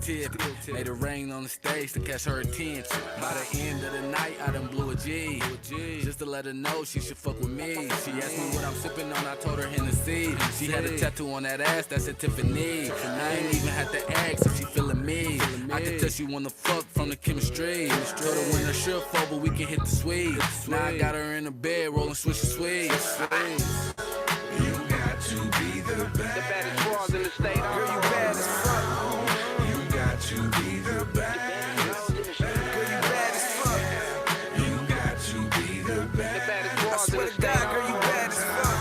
tip. Made it rain on the stage to catch her attention. By the end of the night, I done blew a G. Just to let her know she should fuck with me. She asked me what I'm sipping on, I told her Hennessy. She had a tattoo on that ass that said Tiffany. I ain't even had to ask if she feeling me. I can tell she wanna fuck from the chemistry. Told her when her shirt fall, but we can hit the suite. Now I got her in the bed, rolling swishy sweets. You got to be the baddest broad in the state. Girl, you bad as fuck. You got to be the baddest. Girl, you bad as fuck. You got to be the baddest. I swear to God, girl, you bad as fuck.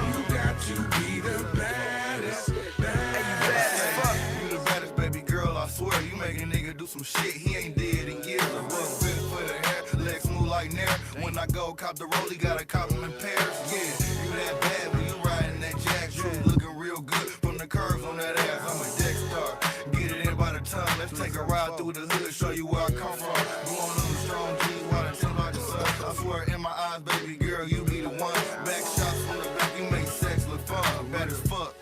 You got to be the baddest. Hey, you bad as fuck. You the baddest, baby girl, I swear. You make a nigga do some shit he ain't did in years. A rough fit for the hair, legs smooth like Nair. When I go cop the rollie, gotta cop them in pairs. Yeah, you that bad when you riding that jack shoe, looking real good from the curves on that ass. I'm a deck star, get it in by the ton. Let's take a ride through the hood, show you where I come from. Blowing on the strong G's while the tin like the sun. I swear in my eyes, baby girl, you be the one. Back shots from the back, you make sex look fun. Bad as fuck.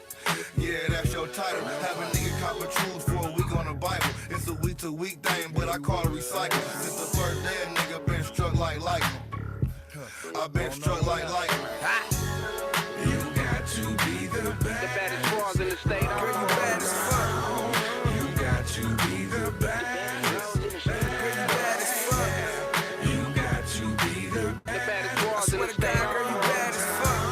Yeah, that's your title. Have a nigga cop a truth for a week on the Bible. It's a week to week thing, but I call it recycle. Since the first day, a nigga been struck like lightning. I've been struck like lightning. You got to be the baddest broad in the state. Girl, you bad as fuck. You got to be the baddest. Girl, you bad as fuck. You got to be the baddest broad in the state. Girl, you bad as fuck.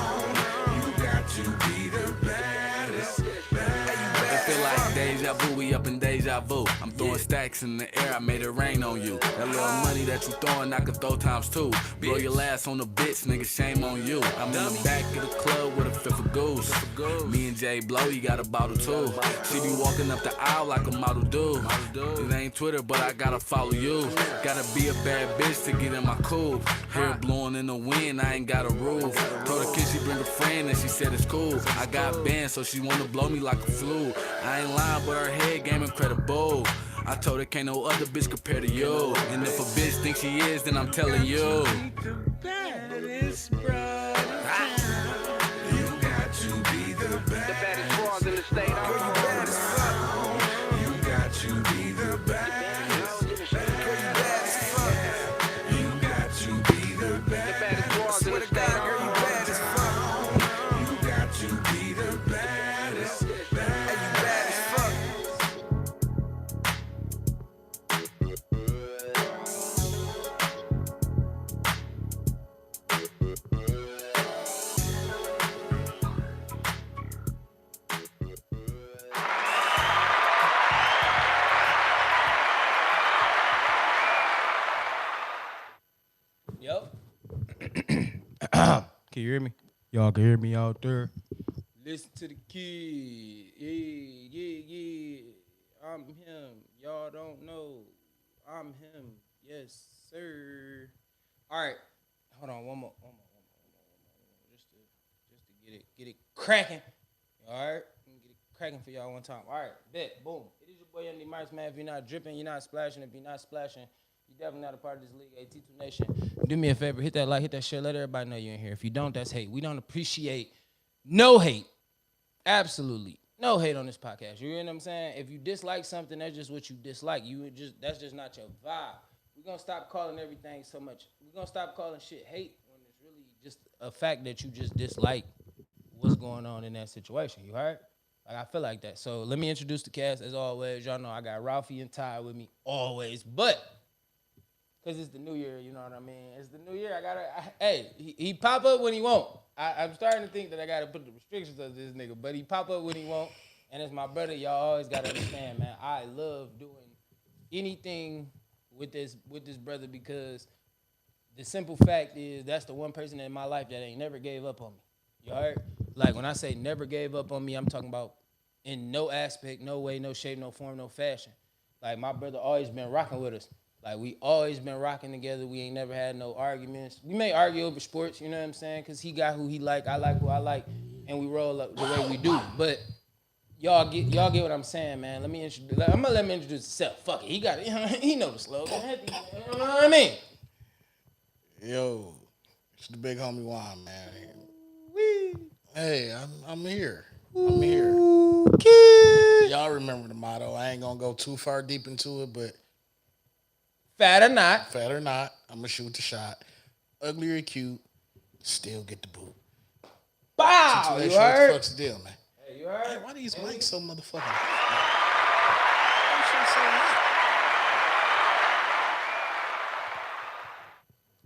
You got to be the baddest. It feel like deja vu, we up in deja vu. I'm throwing stacks in the air, I made it rain on you. That little money that you throwing, I can throw times two. Blow your ass on the bitch, nigga, shame on you. I'm in the back of the club with a fifth of goose. Me and Jay Blow, he got a bottle too. She be walking up the aisle like a model do. It ain't Twitter, but I gotta follow you. Gotta be a bad bitch to get in my coupe. Hair blowing in the wind, I ain't got a roof. Told her kid she bring a friend and she said it's cool. I got banned, so she wanna blow me like a flu. I ain't lying, but her head game incredible. I told her can't no other bitch compare to you. And if a bitch thinks she is, then I'm telling you. You got to be the baddest broad in the state. Girl, you bad as fuck. You got to be the baddest. Girl, you bad as fuck. You got to be the baddest broad in the state. Girl, you bad as fuck. You got to be the baddest. Hey, you bad as fuck. Yup. Can you hear me? Y'all can hear me out there? Listen to the kid. Yeah. I'm him. Y'all don't know. I'm him. Yes, sir. All right. Hold on. One more. Just to get it cracking. All right. Get it cracking for y'all one time. All right. Bet. Boom. It is your boy Dmarks, man. If you're not dripping, you're not splashing. If you're not splashing, you're definitely not a part of this league. T2 Nation. Do me a favor. Hit that like, hit that share. Let everybody know you're in here. If you don't, that's hate. We don't appreciate no hate. Absolutely no hate on this podcast. You hear what I'm saying? If you dislike something, that's just what you dislike. That's just not your vibe. We're gonna stop calling everything so much. We're gonna stop calling shit hate when it's really just a fact that you just dislike what's going on in that situation. You heard? Like, I feel like that. So let me introduce the cast as always. Y'all know I got Ralphie and Ty with me always, but because it's the new year, you know what I mean? It's the new year. He pop up when he won't. I'm starting to think that I got to put the restrictions on this nigga, but he pop up when he won't. And as my brother, y'all always got to understand, man, I love doing anything with this brother because the simple fact is that's the one person in my life that ain't never gave up on me. You heard? Like, when I say never gave up on me, I'm talking about in no aspect, no way, no shape, no form, no fashion. Like, my brother always been rocking with us. Like, we always been rocking together. We ain't never had no arguments. We may argue over sports, you know what I'm saying? Because he got who he like, I like who I like, and we roll up the way we do. But y'all get what I'm saying, man. I'm gonna let him introduce himself. Fuck it. He got it. He know the slogan. You know what I mean? Yo, it's the big homie Juan, man. Wee. Hey, I'm here. I'm here. Kid. Y'all remember the motto. I ain't gonna go too far deep into it, but Fat or not. fat or not, I'm gonna shoot the shot. Ugly or cute, still get the boot. Bow. You Situation, what the heard? fuck's the deal, man? Hey, you heard? Hey, why these mics so motherfucking hot? Why shit so hot?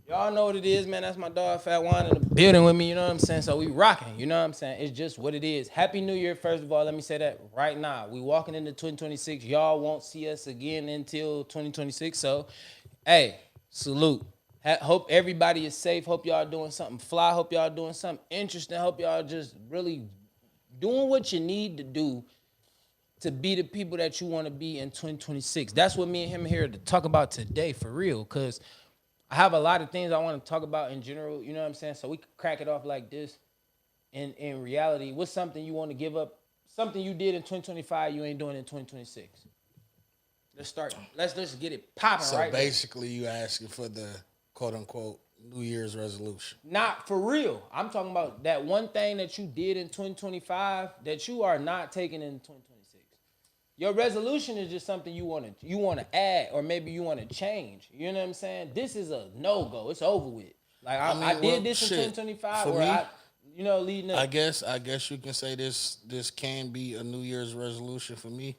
Y'all know what it is, man. That's my dog Fat Wine in the building with me, you know what I'm saying? So we rocking, you know what I'm saying? It's just what it is. Happy New Year, first of all. Let me say that right now. We walking into 2026. Y'all won't see us again until 2026. So, hey, salute. Hope everybody is safe. Hope y'all doing something fly. Hope y'all doing something interesting. Hope y'all just really doing what you need to do to be the people that you want to be in 2026. That's what me and him are here to talk about today, for real, because I have a lot of things I want to talk about in general, you know what I'm saying? So we could crack it off like this. In reality, what's something you want to give up, something you did in 2025 you ain't doing in 2026? Let's start. Let's just get it popping So right basically, you asking for the quote unquote New Year's resolution. Not for real. I'm talking about that one thing that you did in 2025 that you are not taking in 2026. Your resolution is just something you want to add, or maybe you want to change. You know what I'm saying? This is a no-go. It's over with. Like I did this in 2025, for or me, leading up. I guess you can say this can be a New Year's resolution for me.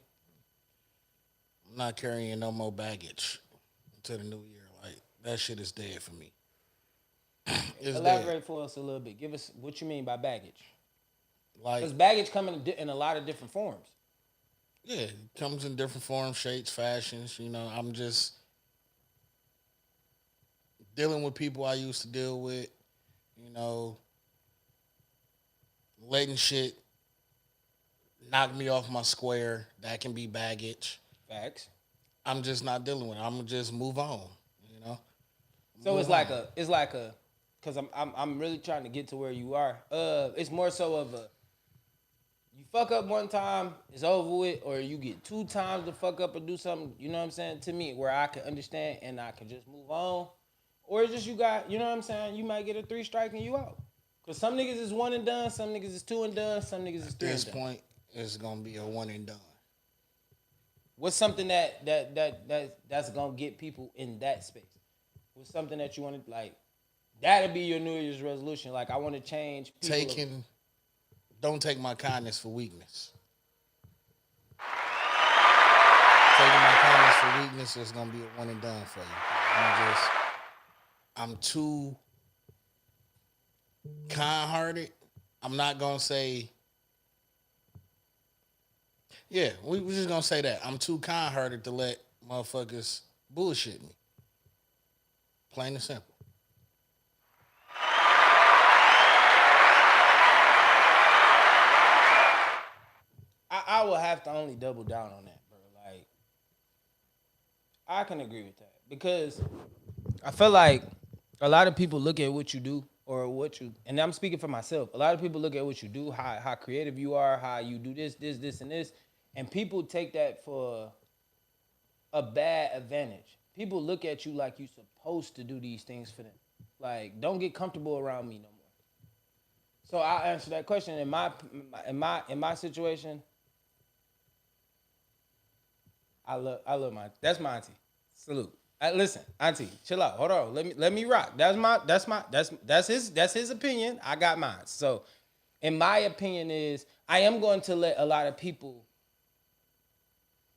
I'm not carrying no more baggage to the new year. Like that shit is dead for me. It's Elaborate dead. for us a little bit. Give us what you mean by baggage. Like Because baggage come in a lot of different forms. yeah, it comes in different forms, shapes, fashions. You know, I'm just dealing with people I used to deal with. You know, letting shit knock me off my square. That can be baggage. Facts. I'm just not dealing with it. I'm gonna just move on. You know. So Move it's like a, cause I'm really trying to get to where you are. It's more so of a, you fuck up one time, it's over with, or you get 2 times to fuck up or do something. You know what I'm saying? To me, where I can understand and I can just move on, or it's just you got, you know what I'm saying? You might get a 3 strike and you out. Cause some niggas is 1 and done, some niggas is 2 and done, some niggas is 3 At this and done. point, it's gonna be a one and done. What's something that's gonna get people in that space? What's something that you want to like? That'll be your New Year's resolution. Like I want to change. Don't take my kindness for weakness. Taking my kindness for weakness is gonna be a one and done for you. I'm too kind-hearted. I'm not gonna say. Yeah, we're just gonna say that. I'm too kind-hearted to let motherfuckers bullshit me. Plain and simple. I will have to only double down on that, bro. Like I can agree with that because I feel like a lot of people look at what you do or what you, and I'm speaking for myself. A lot of people look at what you do, how creative you are, how you do this, and this, and people take that for a bad advantage. People look at you like you're supposed to do these things for them. Like, don't get comfortable around me no more. So I'll answer that question. In my situation, I love that's my auntie. Salute. Listen, auntie, chill out. Hold on. Let me rock. That's his opinion. I got mine. So, in my opinion is I am going to let a lot of people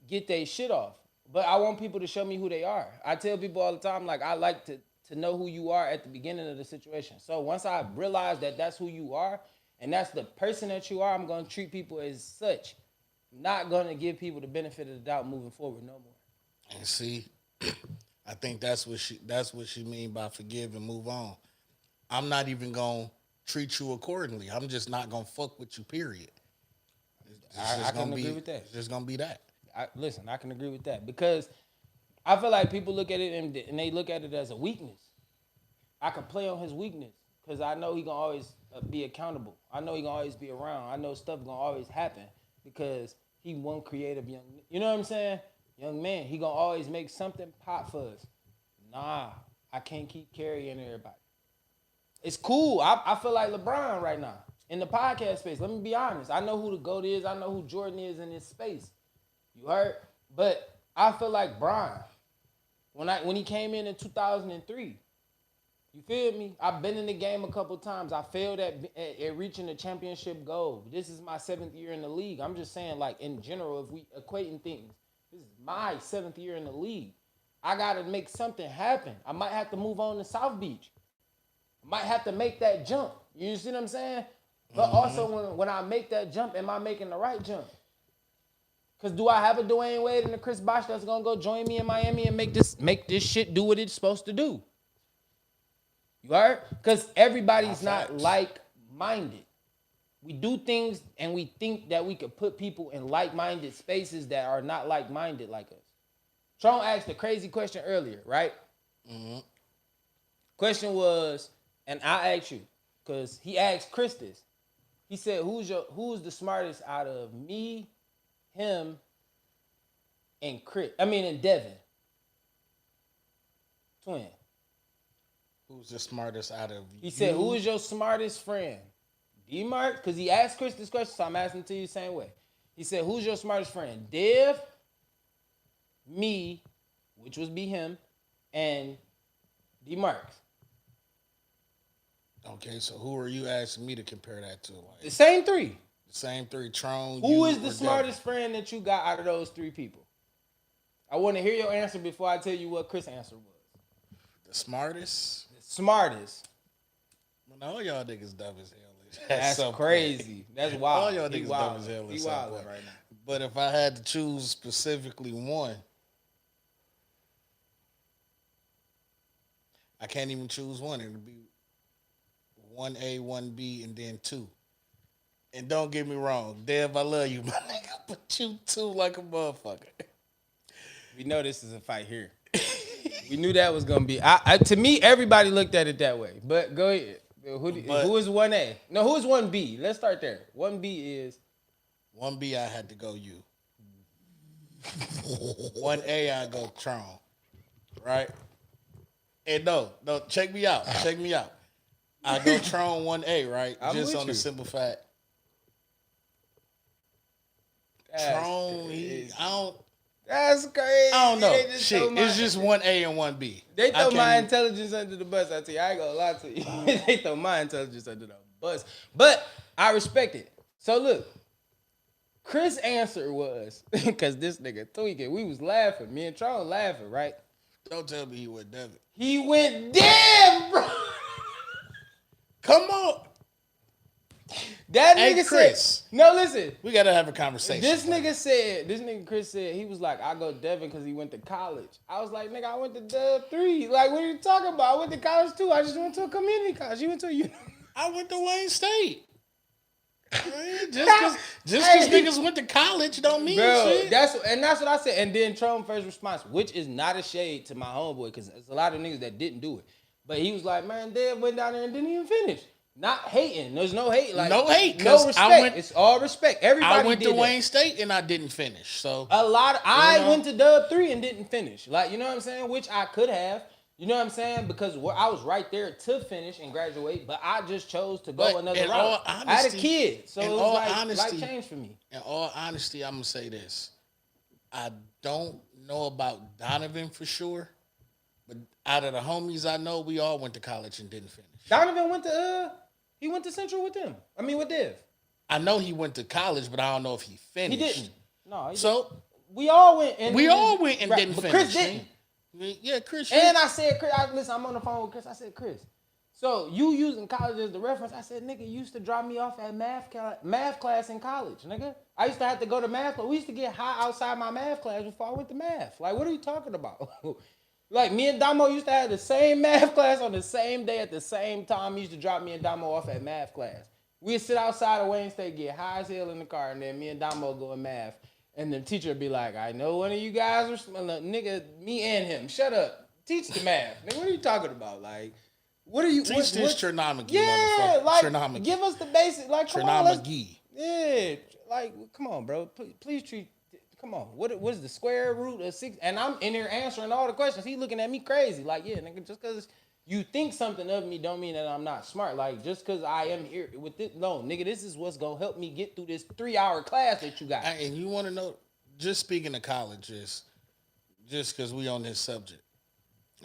get their shit off. But I want people to show me who they are. I tell people all the time, like, I like to know who you are at the beginning of the situation. So once I realize that that's who you are and that's the person that you are, I'm going to treat people as such. I'm not going to give people the benefit of the doubt moving forward no more. And see, I think that's what she mean by forgive and move on. I'm not even going to treat you accordingly. I'm just not going to fuck with you, period. I can agree with that. It's just going to be that. Listen, I can agree with that because I feel like people look at it and they look at it as a weakness. I can play on his weakness because I know he gonna always be accountable. I know he gonna always be around. I know stuff gonna always happen because he one creative young. You know what I'm saying? Young man, he gonna always make something pop for us. Nah, I can't keep carrying everybody. It's cool. I feel like LeBron right now. in the podcast space. Let me be honest. I know who the GOAT is. I know who Jordan is in this space. You heard? But I feel like Brian, when he came in 2003, you feel me? I've been in the game a couple times. I failed at reaching the championship goal. This is my 7th year in the league. I'm just saying, like, in general, if we equating things, this is my 7th year in the league. I got to make something happen. I might have to move on to South Beach. I might have to make that jump. You see what I'm saying? But also, when I make that jump, am I making the right jump? Because do I have a Dwayne Wade and a Chris Bosh that's going to go join me in Miami and make this shit do what it's supposed to do? You heard? Because everybody's not like-minded. We do things and we think that we could put people in like-minded spaces that are not like-minded like us. Tron asked a crazy question earlier, right? Mm-hmm. Question was, and I asked you, because he asked Chris this. He said, who's the smartest out of me, him, and and Devin? Twin. Who's the smartest out of you? He said, who is your smartest friend? Dmarks? Because he asked Chris this question, so I'm asking it to you the same way. He said, who's your smartest friend? Dev, me, which was be him, and Dmarks. Okay, so who are you asking me to compare that to? Like, The same three. the same three, Tron, Who you, is the or smartest friend that you got out of those 3 people? I want to hear your answer before I tell you what Chris' answer was. Devin? The smartest? Smartest. Man, all y'all niggas dumb as hell. That's crazy. That's wild. All y'all niggas dumb as hell. He wild right now. But if I had to choose specifically one, I can't even choose one. It would be 1A, 1B, and then 2. And don't get me wrong, Dev, I love you, my nigga, but you 2 like a motherfucker. We know this is a fight here. We knew that was gonna be. To me, everybody looked at it that way. But go ahead. Who is 1A? No, who is 1B? Let's start there. 1B is 1B, I had to go you. 1A, I go Tron. Right? And no, check me out. Check me out. I go Tron 1A, right? I'm Just with on you. the simple fact. That's Tron, crazy. That's crazy. I don't know. They just Shit, throw my- it's just 1A and 1B. They I throw my can't- intelligence under the bus. I tell you, I ain't gonna lie to you. They throw my intelligence under the bus, but I respect it. So look, Chris' answer was because this nigga tweaking. We was laughing. Me and Tron laughing, right? Don't tell me he went Devin. He went damn, bro. Come on. That Hey, nigga Chris. said, no, listen. We gotta have a conversation. This nigga Chris said, he was like, I go Devin because he went to college. I was like, nigga, I went to Dub 3. Like, what are you talking about? I went to college too. I just went to a community college. You went to a I went to Wayne State. Man, just because niggas went to college don't mean Bro, shit. that's what I said. And then Trump first response, which is not a shade to my homeboy, because there's a lot of niggas that didn't do it. But he was like, man, Dad went down there and didn't even finish. Not hating. There's no hate. Like No hate, No 'cause respect. It's all respect. Everybody I went did to that. Wayne State and I didn't finish. So I went to Dub 3 and didn't finish. Like, you know what I'm saying? Which I could have. You know what I'm saying? Because I was right there to finish and graduate, but I just chose to go But another in route. all I had a honesty- kid, so in it was all like honesty- life changed for me. in all honesty, I'm gonna say this. I don't know about Donovan for sure, but out of the homies I know, we all went to college and didn't finish. Donovan went to Central with them. I mean, with Dev. I know he went to college, but I don't know if he He finished. didn't. No, he So didn't. We all went and right, didn't but finish. Chris didn't. Yeah, Chris. And I said, Chris, listen, I'm on the phone with Chris. I said, Chris, so you using college as the reference? I said, nigga, you used to drop me off at math class in college, nigga. I used to have to go to math class. We used to get high outside my math class before I went to math. Like, what are you talking about? Like, me and Damo used to have the same math class on the same day at the same time. He used to drop me and Damo off at math class. We'd sit outside of Wayne State, get high as hell in the car, and then me and Damo go in math. And the teacher would be like, I know one of you guys are nigga, me and him. Shut up. Teach the math. Nigga, what are you talking about? Like, what are you Teach this trigonometry, Yeah, motherfucker. like Trigonometry. give us the basic. Like, come on, let's, Trigonometry. yeah, like, come on, bro. Please treat. Come on. What is the square root of 6? And I'm in here answering all the questions. He looking at me crazy. Like, yeah, nigga, just because You think something of me don't mean that I'm not smart. Like, just because I am here with this, no, nigga, this is what's gonna help me get through this 3-hour class that you got. And you want to know, just speaking of colleges, just because we on this subject,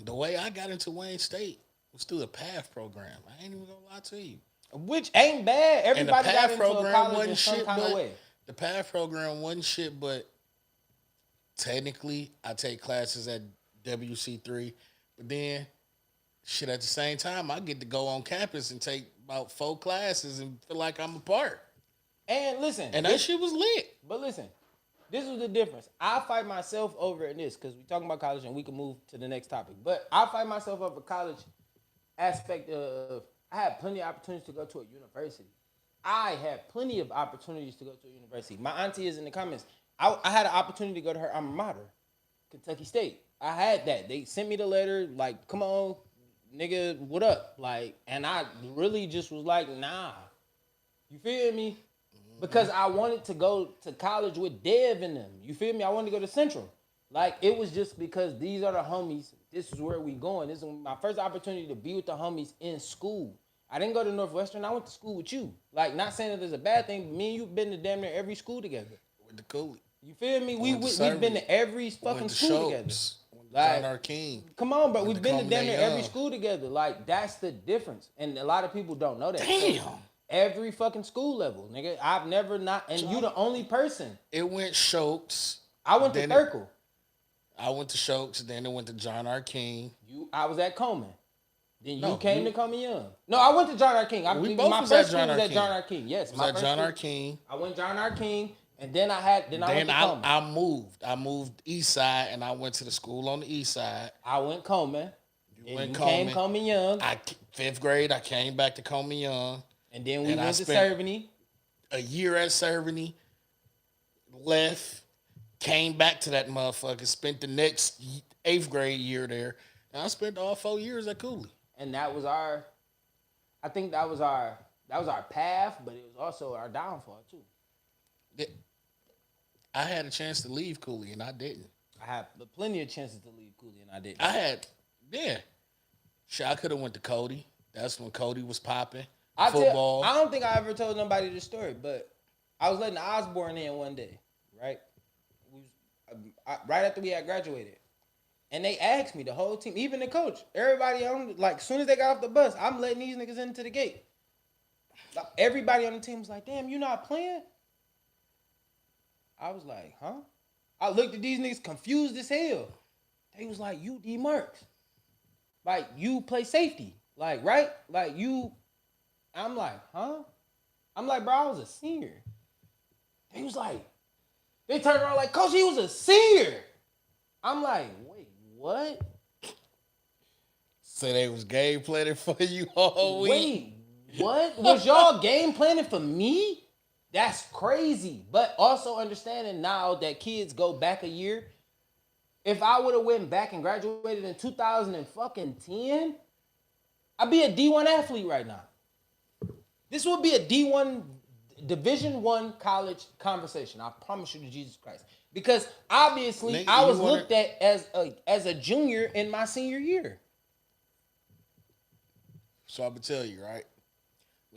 the way I got into Wayne State was through the PATH program. I ain't even gonna lie to you. Which ain't bad. And the Everybody got PATH into a program college in wasn't some shit, kind of but way. the PATH program wasn't shit, but technically I take classes at WC3, but then shit at the same time I get to go on campus and take about 4 classes and feel like I'm a part. And listen, And that shit was lit. but listen, this was the difference. I fight myself over in this because we talking about college and we can move to the next topic. But I fight myself over college aspect of I had plenty of opportunities to go to a university. I had plenty of opportunities to go to a university. My auntie is in the comments. I had an opportunity to go to her alma mater, Kentucky State. I had that. They sent me the letter, like, come on, nigga, what up? Like, and I really just was like, nah. You feel me? Because I wanted to go to college with Dev in them. You feel me? I wanted to go to Central. Like, it was just because these are the homies. This is where we going. This is my first opportunity to be with the homies in school. I didn't go to Northwestern. I went to school with you. Like, not saying that there's a bad thing, but me and you been to damn near every school together. With the Cooley. You feel me? We've been to every fucking school together. Like, John R. King. Come on, bro. We've been to Coleman damn near Young. every school together. Like, that's the difference. And a lot of people don't know that. Damn. Every fucking school level, nigga. I've never not, and you the only person. It went Schultz. I went to Thurkel. I went to Schultz, then it went to John R. King. I was at Coleman. Then you came to Coleman Young. No, I went to John R. King. We both my was first at John school was R. at King. John R. King. Yes, I was at John R. King. I went John R. King, and then I went to Coleman. I moved. I moved east side, and I went to the school on the east side. I went Coleman. You went came Coleman Young. 5th grade, I came back to Coleman Young. And then we went to Cerveny. A year at Cerveny, left, came back to that motherfucker, spent the next 8th grade year there. And I spent all 4 years at Cooley. And that was our path, but it was also our downfall too. I had a chance to leave Cooley and I didn't. I had plenty of chances to leave Cooley and I didn't. Shit, I could have went to Cody. That's when Cody was popping. I Football. I don't think I ever told nobody this story, but I was letting Osborne in one day, right? Right after we had graduated. And they asked me, the whole team, even the coach, everybody on, like, as soon as they got off the bus, I'm letting these niggas into the gate. Like, everybody on the team was like, damn, you not playing? I was like, huh? I looked at these niggas confused as hell. They was like, you Dmarks. Like, you play safety. Like, right? Like, you... I'm like, huh? I'm like, bro, I was a senior. They was like, they turned around like, coach, he was a senior. I'm like, wait, what? So they was game planning for you all week? Wait, what? Was y'all game planning for me? That's crazy. But also understanding now that kids go back a year. If I would have went back and graduated in 2010, I'd be a D1 athlete right now. This would be a D1, Division I college conversation. I promise you to Jesus Christ. Because obviously Nigga, I was looked at as a junior in my senior year. So I'm going to tell you, right?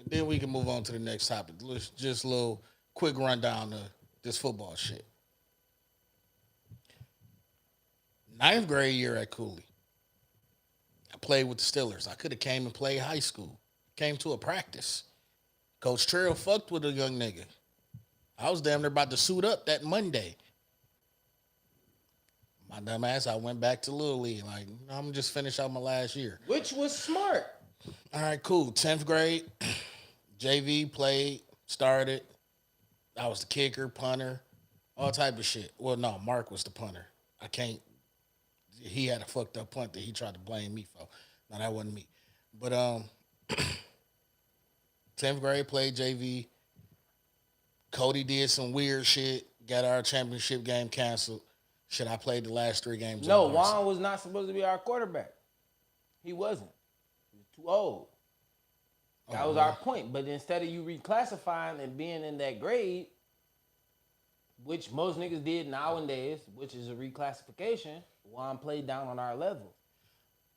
Then we can move on to the next topic. Just a little quick rundown of this football shit. 9th grade year at Cooley. I played with the Steelers. I could have came and played high school. Came to a practice. Coach Trail fucked with a young nigga. I was damn near about to suit up that Monday. My dumb ass, I went back to Little League. Like, I'm going to just finish out my last year. Which was smart. All right, cool. 10th grade, JV played, started. I was the kicker, punter, all type of shit. Well, no, Mark was the punter. He had a fucked up punt that he tried to blame me for. No, that wasn't me. But 10th grade, played JV. Cody did some weird shit, got our championship game canceled. Shit, I played the last 3 games. No, Juan was not supposed to be our quarterback. He wasn't. He was too old. That was our point. But instead of you reclassifying and being in that grade, which most niggas did nowadays, which is a reclassification, Juan played down on our level.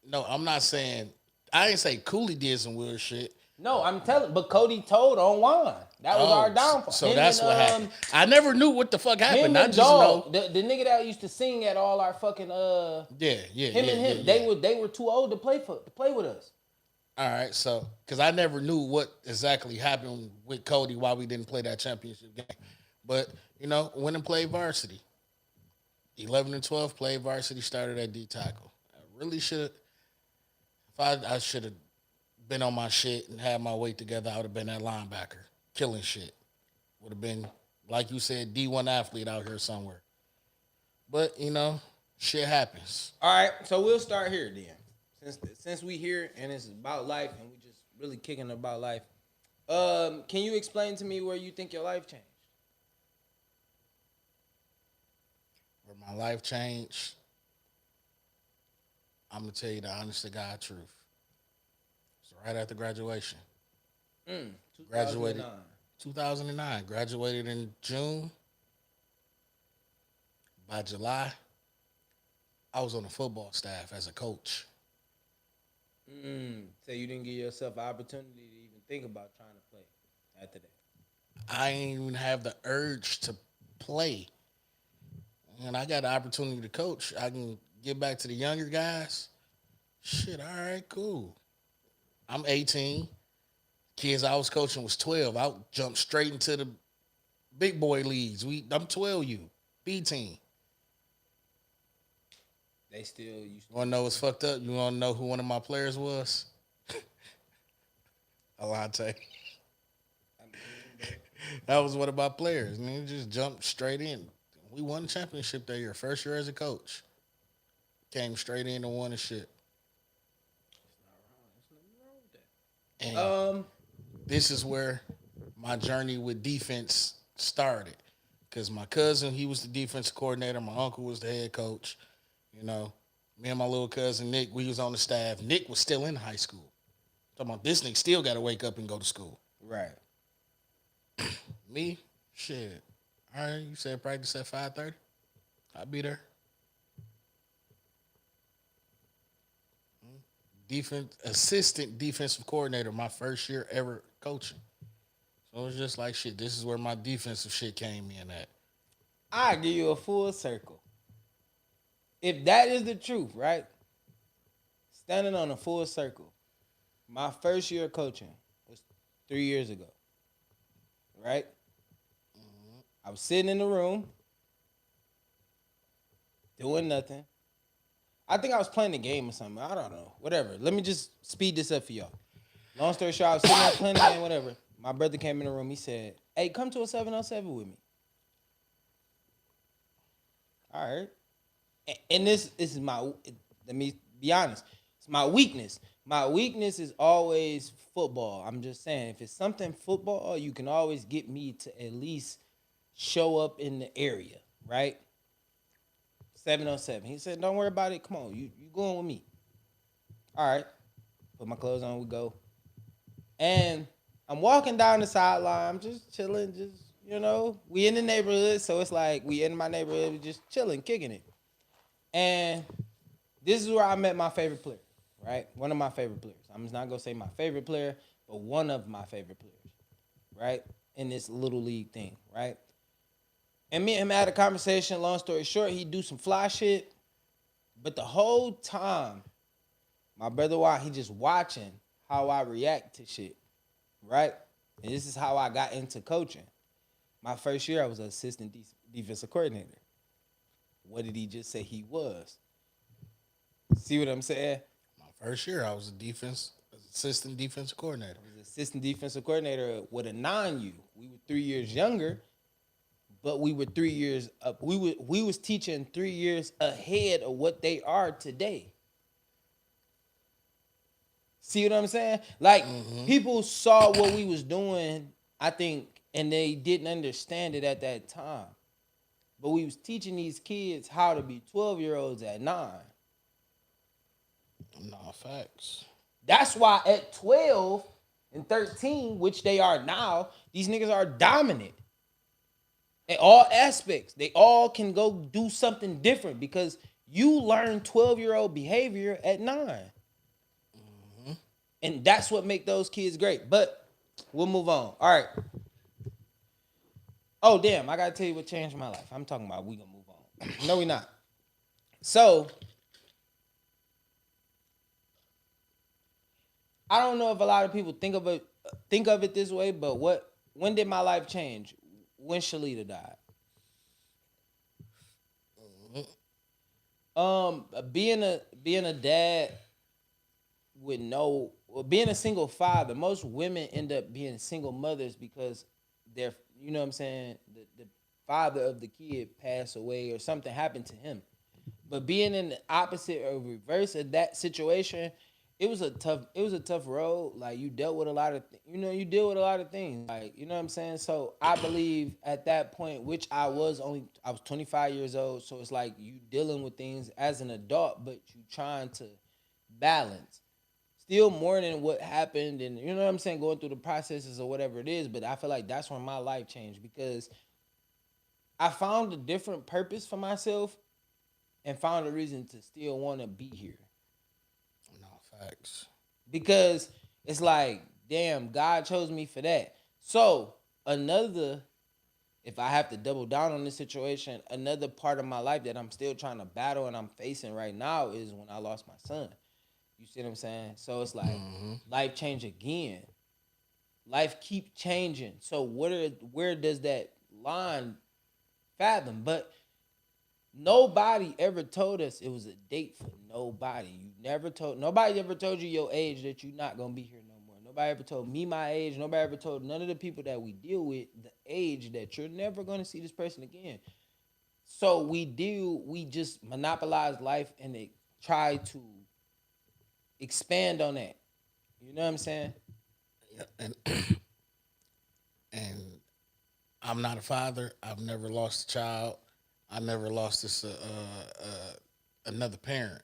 No, I'm not saying I ain't say Cooley did some weird shit. No, I'm telling. But Cody told on Juan. That was our downfall. So Him that's and, what happened. I never knew what the fuck happened. Him I and just Dog, know. the nigga that used to sing at all our fucking him and him. Yeah. They were too old to play with us. All right, so because I never knew what exactly happened with Cody, why we didn't play that championship game, but went and played varsity. 11 and 12 played varsity, started at D tackle. I really should have. If I should have been on my shit and had my weight together, I would have been that linebacker, killing shit. Would have been, like you said, D1 athlete out here somewhere. But shit happens. All right, so we'll start here then. Since we here and it's about life and we just really kicking about life. Can you explain to me where you think your life changed? Where my life changed, I'm gonna tell you the honest to God truth. So right after graduation. 2009. 2009. Graduated in June. By July, I was on the football staff as a coach. So you didn't give yourself an opportunity to even think about trying to play after that. I ain't even have the urge to play. And I got the opportunity to coach. I can get back to the younger guys. Shit, all right, cool. I'm 18. Kids I was coaching was 12. I jumped straight into the big boy leagues. I'm 12U, B team. They still used to. You want to know what's fucked up? You want to know who one of my players was? Alante. That was one of my players. And he just jumped straight in. We won the championship that year. First year as a coach. Came straight in and won the shit. And this is where my journey with defense started. Because my cousin, he was the defensive coordinator. My uncle was the head coach. Me and my little cousin Nick, we was on the staff. Nick was still in high school. Talking about this nigga still got to wake up and go to school. Right. Me, shit. All right, you said practice at 5:30. I'll be there. Assistant defensive coordinator, my first year ever coaching. So it was just like shit. This is where my defensive shit came in at. I give you a full circle. If that is the truth, right? Standing on a full circle. My first year of coaching was 3 years ago. Right? I was sitting in the room, doing nothing. I think I was playing the game or something. I don't know. Whatever. Let me just speed this up for y'all. Long story short, I was sitting there playing the game, whatever. My brother came in the room. He said, "Hey, come to a 7-on-7 with me." All right. And this is let me be honest. It's my weakness. My weakness is always football. I'm just saying, if it's something football, you can always get me to at least show up in the area, right? 7-on-7. He said, "Don't worry about it. Come on, you going with me." All right. Put my clothes on, we go. And I'm walking down the sideline. I'm just chilling, we in the neighborhood, so it's like we in my neighborhood, we just chilling, kicking it. And this is where I met my favorite player, right? One of my favorite players. I'm just not going to say my favorite player, but one of my favorite players, right? In this little league thing, right? And me and him had a conversation. Long story short, he do some fly shit. But the whole time, my brother, he just watching how I react to shit, right? And this is how I got into coaching. My first year, I was an assistant defensive coordinator. What did he just say he was? See what I'm saying? My first year, I was assistant defensive coordinator. I was assistant defensive coordinator with a non-U. We were 3 years younger, but we were 3 years up. We was teaching 3 years ahead of what they are today. See what I'm saying? Like, people saw what we was doing, I think, and they didn't understand it at that time. But we was teaching these kids how to be 12-year-olds at 9. Nah, facts. That's why at 12 and 13, which they are now, these niggas are dominant. In all aspects. They all can go do something different because you learn 12-year-old behavior at 9. And that's what make those kids great. But we'll move on. All right. Oh, damn. I got to tell you what changed my life. I'm talking about we going to move on. No, we not. So, I don't know if a lot of people think of it this way, but when did my life change? When Shalita died. Being a dad with being a single father, most women end up being single mothers because they're, you know what I'm saying, the father of the kid passed away or something happened to him. But being in the opposite or reverse of that situation, it was a tough road. Like you dealt with a lot of you deal with a lot of things. Like, you know what I'm saying? So I believe at that point, which I was 25 years old, so it's like you dealing with things as an adult, but you trying to balance. Still mourning what happened and you know what I'm saying, going through the processes or whatever it is, but I feel like that's when my life changed because I found a different purpose for myself and found a reason to still want to be here. No, facts. Because it's like, damn, God chose me for that. So if I have to double down on this situation, another part of my life that I'm still trying to battle and I'm facing right now is when I lost my son. You see what I'm saying? So it's like life change again. Life keep changing. So where does that line fathom? But nobody ever told us it was a date for nobody. Nobody ever told you your age that you're not gonna be here no more. Nobody ever told me my age. Nobody ever told none of the people that we deal with the age that you're never gonna see this person again. So we just monopolize life and they try to expand on that. You know what I'm saying? Yeah, and I'm not a father. I've never lost a child. I never lost another parent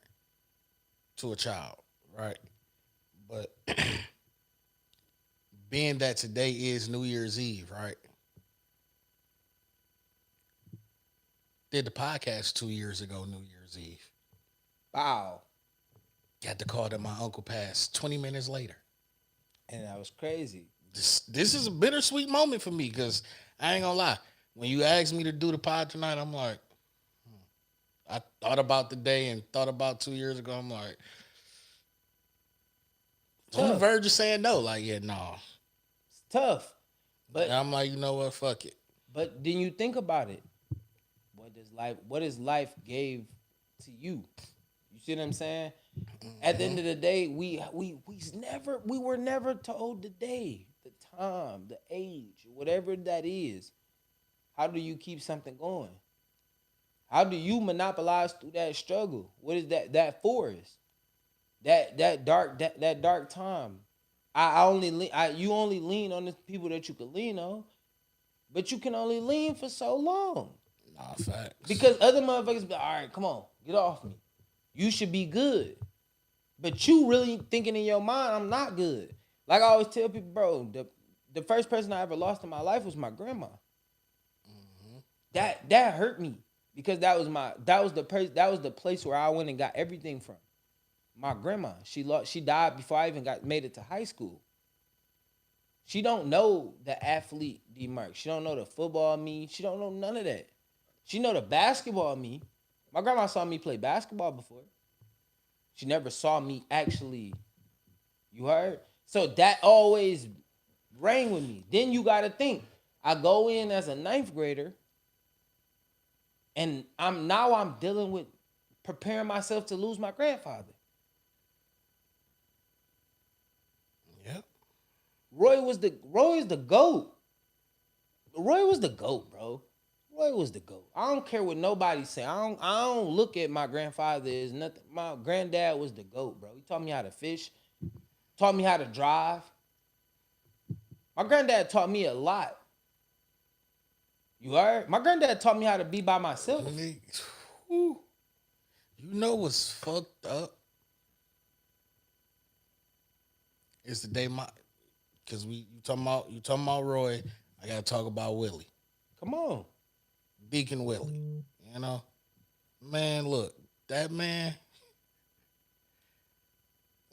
to a child, right? But being that today is New Year's Eve, right? Did the podcast 2 years ago, New Year's Eve. Wow. Got the call that my uncle passed 20 minutes later. And that was crazy. This is a bittersweet moment for me because I ain't gonna lie. When you asked me to do the pod tonight, I'm like, I thought about the day and thought about 2 years ago. I'm like, on the verge of saying no. Like, yeah, no. It's tough. But and I'm like, you know what? Fuck it. But then you think about it. What is life gave to you? You see what I'm saying? At the end of the day, we were never told the day, the time, the age, whatever that is. How do you keep something going? How do you monopolize through that struggle? What is that forest? That dark time. You only lean on the people that you can lean on, but you can only lean for so long. Nah, facts. Because other motherfuckers be, all right, come on, get off me. You should be good. But you really thinking in your mind, I'm not good. Like I always tell people, bro, the first person I ever lost in my life was my grandma. That hurt me because that was the place where I went and got everything from. My grandma, she died before I even made it to high school. She don't know the athlete Dmarks. She don't know the football me. She don't know none of that. She know the basketball me. My grandma saw me play basketball before. She never saw me actually. You heard? So that always rang with me. Then you got to think. I go in as a 9th grader, and I'm dealing with preparing myself to lose my grandfather. Yep. Roy is the GOAT. Roy was the GOAT, bro. Roy was the GOAT. I don't care what nobody say. I don't look at my grandfather as nothing. My granddad was the GOAT, bro. He taught me how to fish, taught me how to drive. My granddad taught me a lot. You heard? My granddad taught me how to be by myself. You know what's fucked up? It's the day because you talking about Roy. I gotta talk about Willie. Come on. Deacon Willie. You know? Man, look, that man,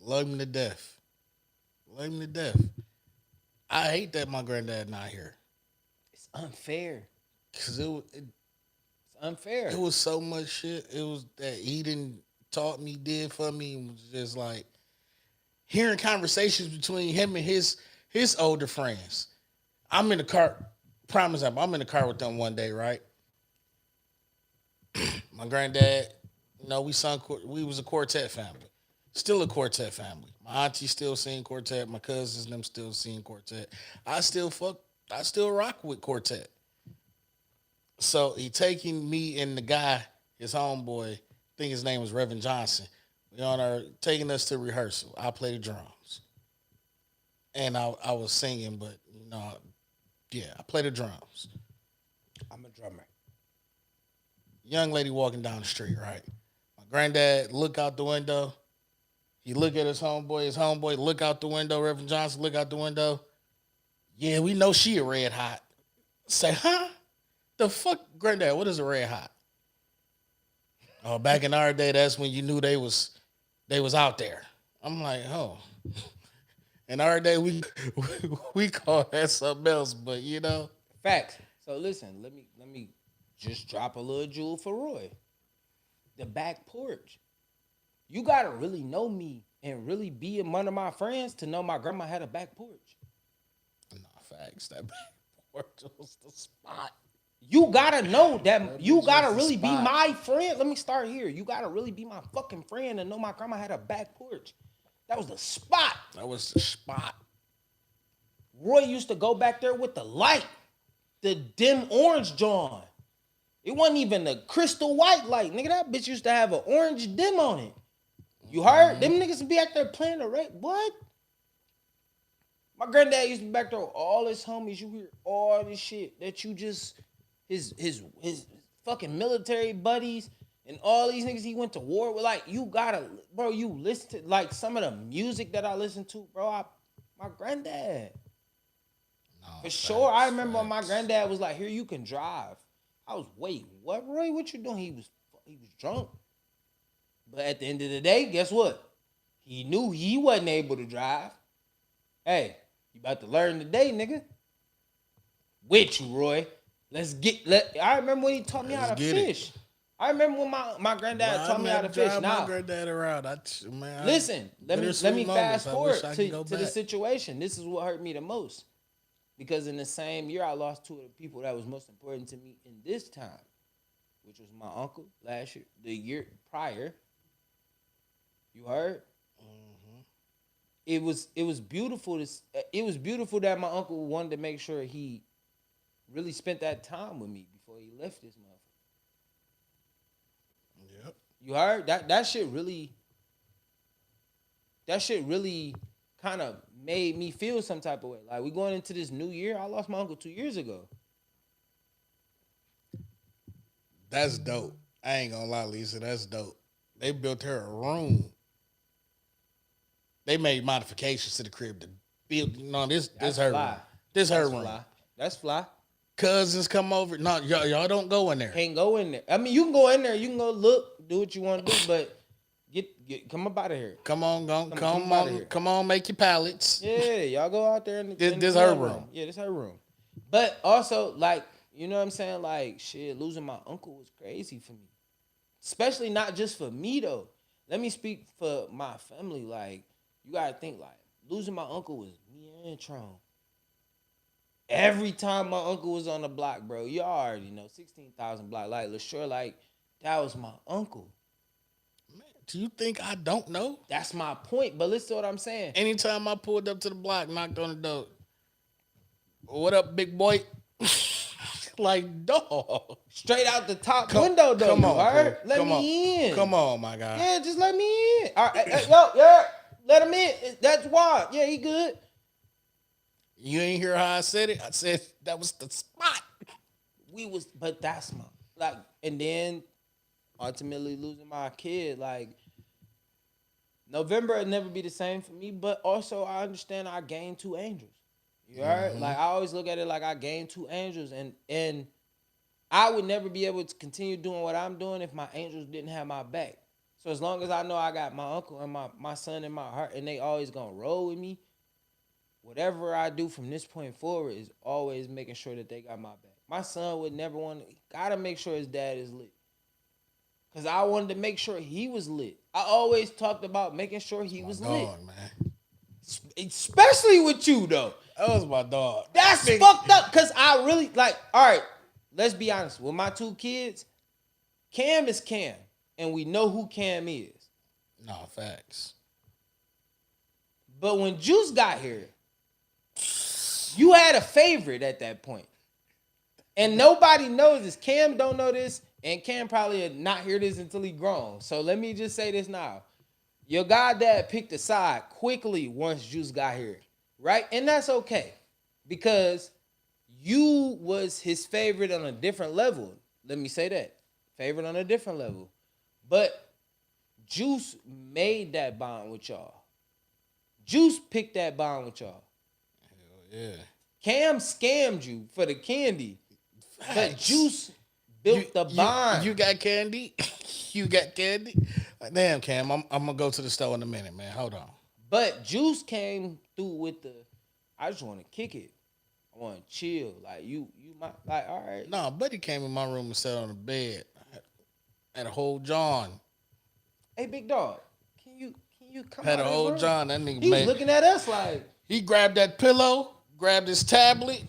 love him to death. Love him to death. I hate that my granddad not here. It's unfair. Cause It's unfair. it was so much shit. It was that he didn't taught me, did for me. It was just like hearing conversations between him and his older friends. I'm in the car. Prime example. I'm in the car with them one day, right? My granddad, we was a quartet family. Still a quartet family. My auntie still sing quartet. My cousins them still sing quartet. I still rock with quartet. So he taking me and the guy, his homeboy, I think his name was Reverend Johnson. We on our taking us to rehearsal. I play the drums. And I was singing, but I play the drums. I'm a drummer. Young lady walking down the street, right? My granddad look out the window. He look at his homeboy look out the window, Reverend Johnson look out the window. Yeah, we know she a red hot. Say, huh? The fuck, granddad, what is a red hot? Oh, back in our day, that's when you knew they was out there. I'm like, oh. In our day, we call that something else, but Facts. So listen, let me just drop a little jewel for Roy. The back porch. You gotta really know me and really be one of my friends to know my grandma had a back porch. Nah, facts. That back porch was the spot. You gotta know that you gotta was the really be spot. my friend. Let me start here. You gotta really be my fucking friend and know my grandma had a back porch. That was the spot. That was the spot. Roy used to go back there with the light, the dim orange John. It wasn't even a crystal white light, nigga. That bitch used to have an orange dim on it. You heard? Them niggas be out there playing the rap. What? My granddad used to be back there with all his homies. You hear all this shit that you just his fucking military buddies and all these niggas he went to war with. Like, you gotta, bro, you listen to like some of the music that I listen to, bro. My granddad. No, For sure. I remember when my granddad was like, here, you can drive. I was, wait, what, Roy? What you doing? He was drunk. But at the end of the day, guess what? He knew he wasn't able to drive. Hey, you about to learn today, nigga. With you, Roy. I remember when he taught me how to fish. I remember when my granddad taught me how to fish. Now, my granddad around. listen, let me fast forward to the situation. This is what hurt me the most. Because in the same year, I lost two of the people that was most important to me in this time, which was my uncle last year, the year prior. You heard? Mm-hmm. It was beautiful. It was beautiful that my uncle wanted to make sure he really spent that time with me before he left this motherfucker. Yep. You heard? That shit really kind of made me feel some type of way. Like, we going into this new year. I lost my uncle 2 years ago. That's dope. I ain't gonna lie, Lisa. That's dope. They built her a room. They made modifications to the crib to build. This her fly. room. This her room. Fly. That's fly. Cousins come over. No, y'all don't go in there. Can't go in there. I mean, you can go in there. You can go look, do what you want to do, but come up out of here. Come on, make your pallets. Yeah, y'all go out there. This her room. Yeah, this her room. But also, like, you know what I'm saying? Like, shit, losing my uncle was crazy for me. Especially not just for me, though. Let me speak for my family. Like, you got to think, like, losing my uncle was me and Tron. Every time my uncle was on the block, bro, you already know, 16,000 block. Like, LaSure, like, that was my uncle. Man, do you think I don't know? That's my point, but listen to what I'm saying. Anytime I pulled up to the block, knocked on the door, what up, big boy? Like, dog. Straight out the top window, though. Come on, right? Let me in. Come on, my guy. Yeah, just let me in. All right, yo, let him in. That's why. Yeah, he good. You ain't hear how I said it? I said that was the spot. But that's my, like, and then ultimately losing my kid, like, November will never be the same for me, but also I understand I gained 2 angels. You heard? Mm-hmm. Like, I always look at it like I gained 2 angels, and I would never be able to continue doing what I'm doing if my angels didn't have my back. So as long as I know I got my uncle and my son in my heart, and they always gonna roll with me, whatever I do from this point forward is always making sure that they got my back. My son would never gotta make sure his dad is lit. Cause I wanted to make sure he was lit. I always talked about making sure he was lit. Man. Especially with you though. That was my dog. That's fucked up. Cause I really all right, let's be honest. With my 2 kids, Cam is Cam. And we know who Cam is. No, facts. But when Juice got here, you had a favorite at that point. And nobody knows this. Cam don't know this, and Cam probably not hear this until he grown. So let me just say this now. Your goddad picked a side quickly once Juice got here, right? And that's okay because you was his favorite on a different level. Let me say that. Favorite on a different level. But Juice made that bond with y'all. Juice picked that bond with y'all. Hell yeah. Cam scammed you for the candy. But Juice built the bond. You got candy? You got candy? Damn, Cam, I'm gonna go to the store in a minute, man. Hold on. But Juice came through with I just want to kick it. I want to chill. Like you might all right. No, Buddy came in my room and sat on the bed. Had a whole John. Hey, big dog, can you come Had out a of whole his room? John. That nigga He's looking at us like he grabbed that pillow, grabbed his tablet.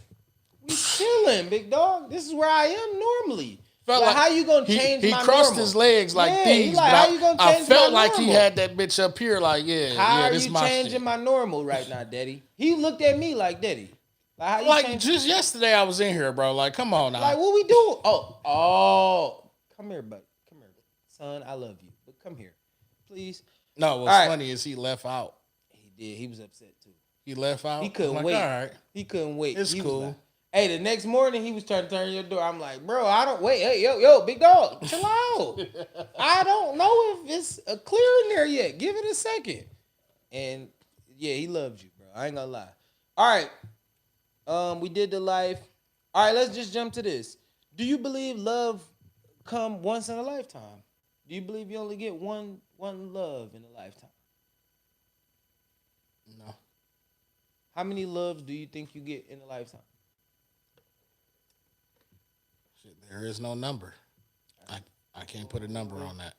we chilling, big dog. This is where I am normally. Felt like how you gonna change he my crossed normal? his legs like Yeah, these, he like, but how you gonna I change felt my like he normal? had that bitch up here like, How are this you my changing shit. my normal right now, Daddy? He looked at me like, Daddy. Like, how you Like change? just yesterday I was in here, bro. Like, come on now. Like, what we do? Oh, come here, buddy. Come here, son. I love you, but come here, please. No, what's All right. funny is he left out. He did. He was upset too. He left out. He couldn't I'm like, wait. All right. He couldn't wait. It's He was cool. like, hey, the next morning he was trying to turn your door. I'm like, bro, I don't wait. Hey, yo, big dog, chill out. I don't know if it's clear in there yet. Give it a second. And yeah, he loved you, bro. I ain't gonna lie. All right, we did the life. All right, let's just jump to this. Do you believe love come once in a lifetime? Do you believe you only get one love in a lifetime? No. How many loves do you think you get in a lifetime? Shit, there is no number. I can't put a number on that.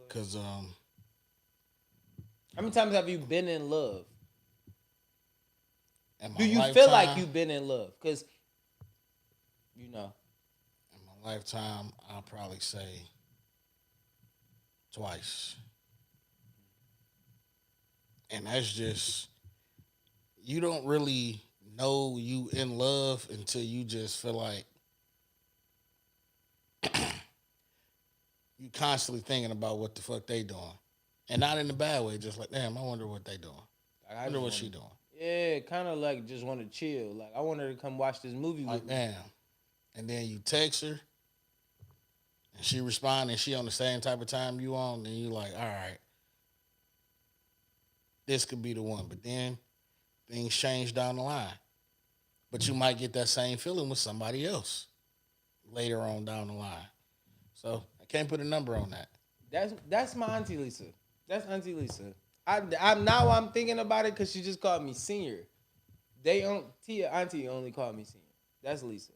Cause How many times have you been in love? in my Do you lifetime, feel like you've been in love? Because, in my lifetime, I'll probably say twice. And that's just, you don't really know you in love until you just feel like you constantly thinking about what the fuck they doing. And not in a bad way, just like, damn, I wonder what they doing. I wonder what she doing. Yeah, kind of like just want to chill. Like, I want her to come watch this movie with Like, me. damn. And then you text her, and she respond, and she on the same type of time you on, and you like, all right, this could be the one. But then things change down the line. But you might get that same feeling with somebody else later on down the line. So I can't put a number on that. That's my auntie Lisa. That's auntie Lisa. I'm thinking about it because she just called me senior. Auntie only called me senior. That's Lisa.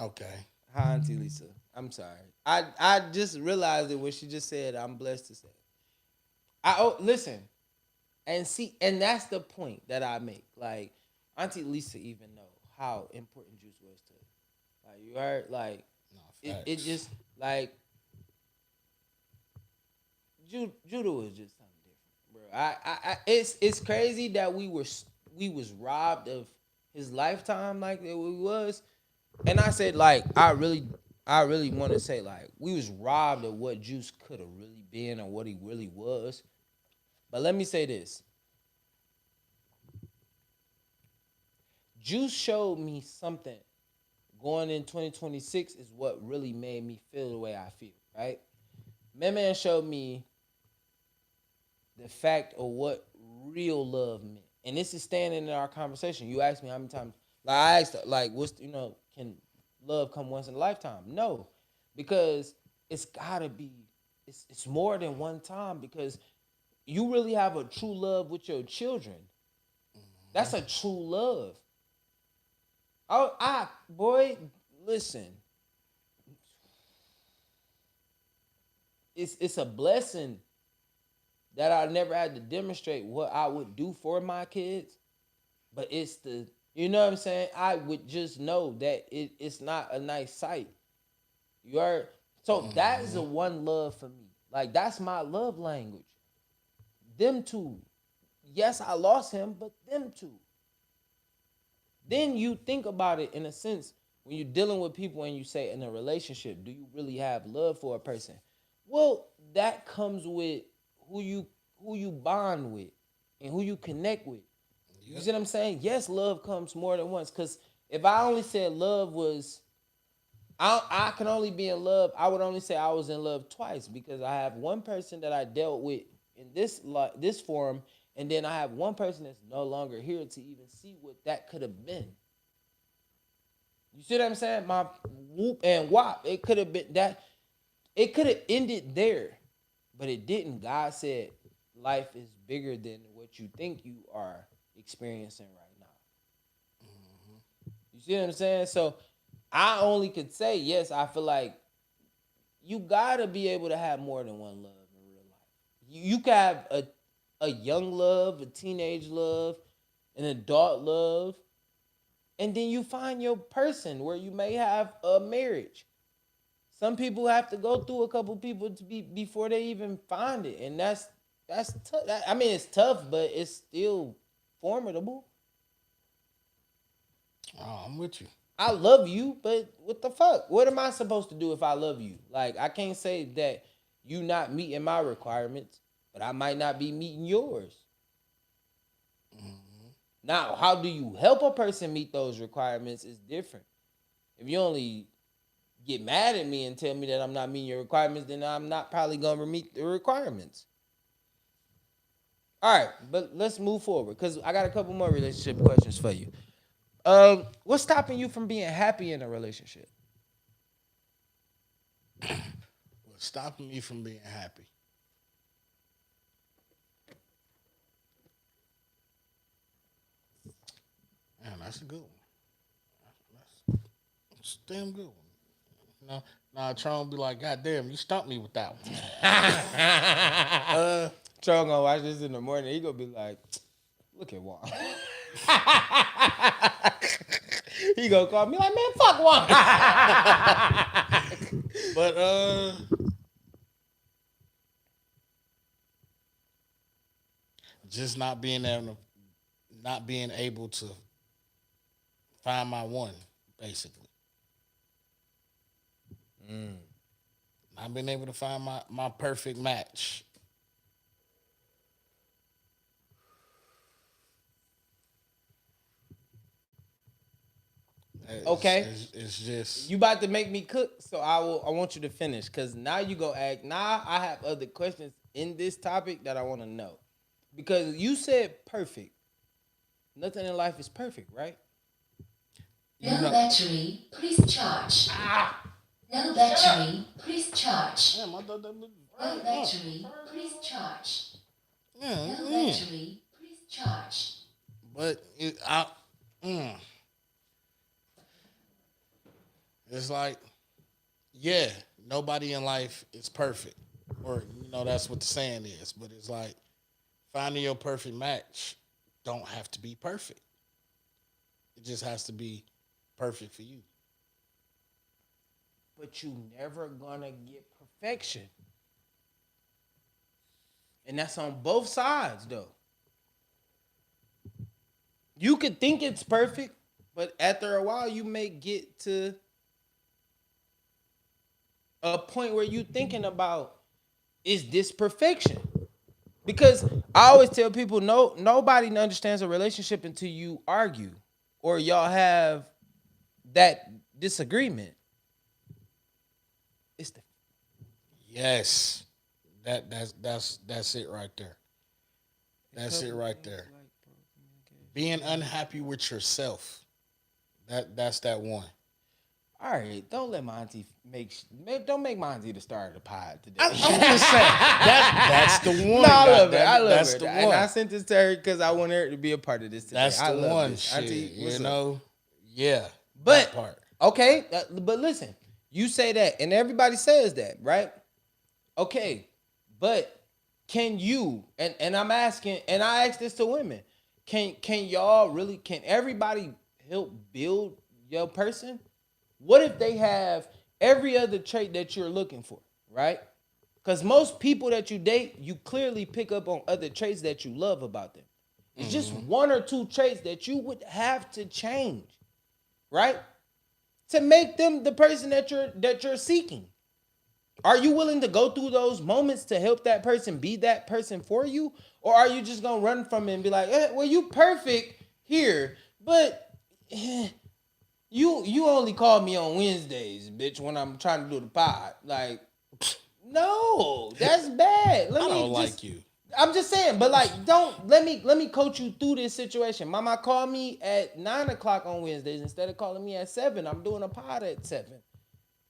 Okay. Hi, auntie Lisa. I'm sorry. I just realized it when she just said I'm blessed to say. Listen, and that's the point that I make. Like, auntie Lisa even know how important Juice was to her. Like, you heard, like, No, it just like Judah was just something different, bro. It's crazy that we was robbed of his lifetime like that we was, and I said like I really want to say like we was robbed of what Juice could have really been or what he really was. But let me say this: Juice showed me something. Going in 2026 is what really made me feel the way I feel, right? Man showed me the fact of what real love meant. And this is standing in our conversation. You asked me how many times, like I asked, like, can love come once in a lifetime? No, because it's gotta be, it's more than one time because you really have a true love with your children. That's a true love. Boy, listen. It's a blessing that I never had to demonstrate what I would do for my kids, but it's the, you know what I'm saying? I would just know that it's not a nice sight. You heard? So that is a one love for me. Like, that's my love language. Them two. Yes, I lost him, but them two. Then you think about it in a sense when you're dealing with people and you say in a relationship, do you really have love for a person? Well, that comes with who you bond with and who you connect with. You see what I'm saying? Yes, love comes more than once. Because if I only said love was, I can only be in love, I would only say I was in love twice, because I have one person that I dealt with in this forum, and then I have one person that's no longer here to even see what that could have been. You see what I'm saying? My whoop and whop, it could have been that. It could have ended there, but it didn't. God said life is bigger than what you think you are experiencing right now. You see what I'm saying? So I only could say, yes, I feel like you gotta be able to have more than one love in real life. You can have a young love, a teenage love, an adult love, and then you find your person where you may have a marriage. Some people have to go through a couple people before they even find it, and that's tough. I mean, it's tough, but it's still formidable. Oh, I'm with you. I love you, but what the fuck? What am I supposed to do if I love you? Like, I can't say that you not meeting my requirements, but I might not be meeting yours. Now, how do you help a person meet those requirements is different. If you only get mad at me and tell me that I'm not meeting your requirements, then I'm not probably going to meet the requirements. All right, but let's move forward, because I got a couple more relationship questions for you. What's stopping you from being happy in a relationship? What's stopping me from being happy? Man, that's a good one. That's a damn good one. You know, now Tron will be like, God damn, you stumped me with that one. Tron gonna watch this in the morning. He gonna be like, look at Juan. He gonna call me like, man, fuck Juan. But just not being able to find my one, basically. Not being able to find my perfect match. Okay. It's just You about to make me cook, so I want you to finish, because now you go act. Now I have other questions in this topic that I want to know, because you said perfect. Nothing in life is perfect, right? No battery, please charge. No battery, please charge. damn, I thought that was No battery, please charge. yeah, No yeah. battery, please charge. But it's like, yeah, nobody in life is perfect, or that's what the saying is. But it's like finding your perfect match don't have to be perfect. It just has to be perfect for you. But you never gonna get perfection, and that's on both sides, though. You could think it's perfect, but after a while, you may get to a point where you thinking about, is this perfection? Because I always tell people, nobody understands a relationship until you argue or y'all have that disagreement. It's the Yes, that's it right there. That's it right there. Being unhappy with yourself. That's that one. All All right, don't let my auntie don't make my auntie the star of the pod today. I'm just saying that's the one. No, I love her. Goddammit. I love That's her. the And one. I sent this to her because I want her to be a part of this today. That's I the love one. this. Shit, Auntie, what's you up? know. Yeah. But that part. okay, but listen, you say that, and everybody says that, right? Okay, but can you? And I'm asking, and I ask this to women: Can y'all really? Can everybody help build your person? What if they have every other trait that you're looking for, right? Because most people that you date, you clearly pick up on other traits that you love about them. It's just one or two traits that you would have to change, right? To make them the person that you're seeking. Are you willing to go through those moments to help that person be that person for you? Or are you just gonna run from it and be like, well, you perfect here, but you only call me on Wednesdays, bitch, when I'm trying to do the pod. Like, no, that's bad. I don't like you. I'm just saying, but like, don't let me coach you through this situation. Mama called me at 9:00 on Wednesdays instead of calling me at 7. I'm doing a pod at 7.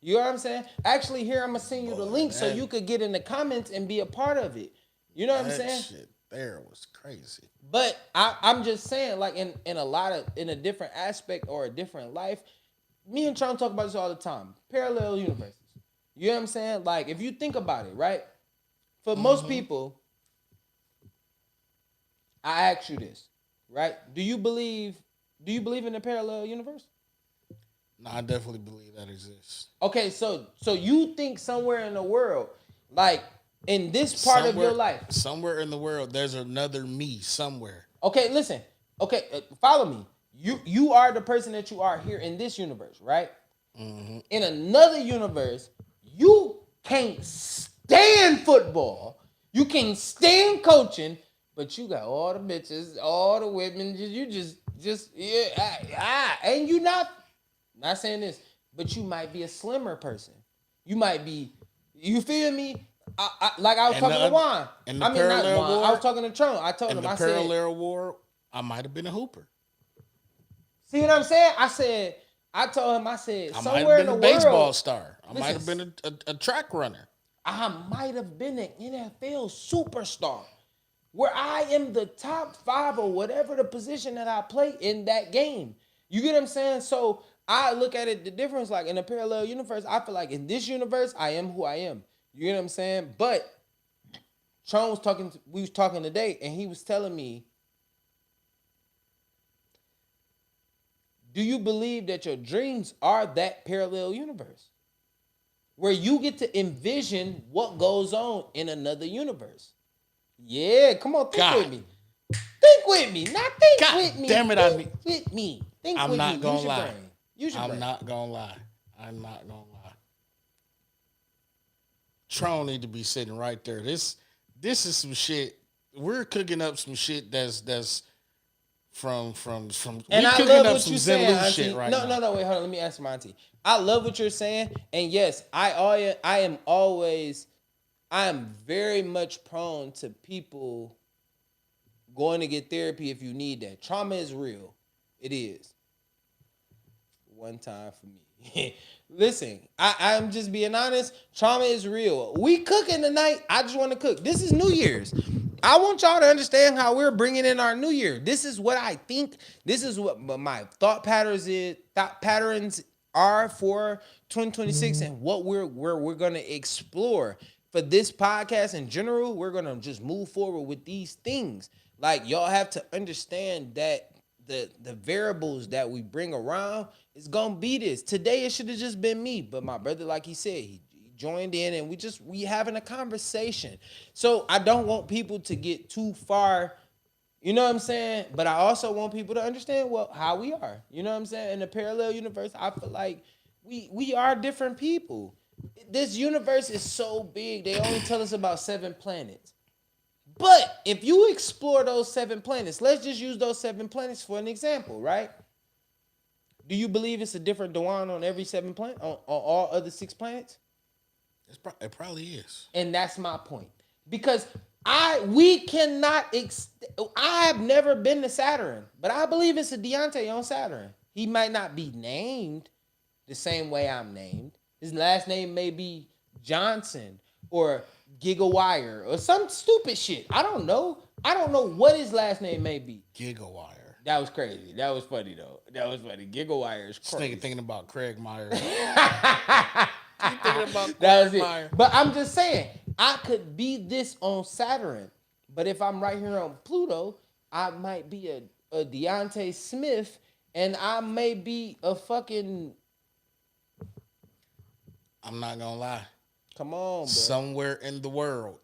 You know what I'm saying? Actually, here I'm gonna send you the link so you could get in the comments and be a part of it. You know what I'm saying? That shit there was crazy. But I'm just saying, like in a different aspect or a different life, me and Tron talk about this all the time. Parallel universes. You know what I'm saying? Like if you think about it, right? For most people, I ask you this, right? Do you believe in a parallel universe? No, I definitely believe that exists. Okay, so you think somewhere in the world, like in this part of your life, somewhere in the world, there's another me somewhere. Okay, listen. Okay, follow me. You are the person that you are here in this universe, right? Mm-hmm. In another universe, you can't stand football. You can't stand coaching, but you got all the bitches, all the women. You just and you not saying this, but you might be a slimmer person. You might be. You feel me? Like I was talking to Juan. I mean, not Juan. I was talking to Tron. I told him. I said, parallel war, I might have been a hooper. See what I'm saying? I told him. I said, I somewhere in the might have been a baseball world, star. I might have been a track runner. I might have been an NFL superstar, where I am the top 5 or whatever the position that I play in that game. You get what I'm saying? So I look at it, the difference, like in a parallel universe, I feel like in this universe, I am who I am. You get what I'm saying? But Tron was talking, we was talking today, and he was telling me, do you believe that your dreams are that parallel universe? Where you get to envision what goes on in another universe. Yeah, come on, think with me. Think with me. Not think with me. Damn it, think with me. Think I'm with not me. gonna Use your lie. brain. Use your brain. I'm not gonna lie. Tron need to be sitting right there. This is some shit. We're cooking up some shit that's from. And we I cooking love up what some you're saying, Zen-Lu Auntie. shit right now. No, wait, hold on. Let me ask my auntie. I love what you're saying, and yes, I am very much prone to people going to get therapy if you need that. Trauma is real. It is. One time for me. Listen, I'm just being honest. Trauma is real. We cooking tonight. I just want to cook. This is New Year's. I want y'all to understand how we're bringing in our New Year. This is what I think. This is what my thought patterns are for 2026, and what we're gonna explore for this podcast in general. We're gonna just move forward with these things. Like, y'all have to understand that the variables that we bring around is gonna be this. Today it should have just been me, but my brother, like he said, he joined in, and we having a conversation. So I don't want people to get too far, you know what I'm saying? But I also want people to understand how we are. You know what I'm saying? In the parallel universe, I feel like we are different people. This universe is so big, they only tell us about 7 planets. But if you explore those 7 planets, let's just use those 7 planets for an example, right? Do you believe it's a different Dewan on every 7 planet, on all other 6 planets? It probably is. And that's my point. Because I have never been to Saturn, but I believe it's a Deontay on Saturn. He might not be named, the same way I'm named. His last name may be Johnson or Gigawire or some stupid shit. I don't know. I don't know what his last name may be. Gigawire. That was crazy. That was funny though. That was funny. Gigawire is This crazy. nigga thinking about Craig Myers. That was it. Meyer. But I'm just saying, I could be this on Saturn, but if I'm right here on Pluto, I might be a Deontay Smith, and I may be a fucking. I'm not gonna lie. Come on, bro. Somewhere in the world,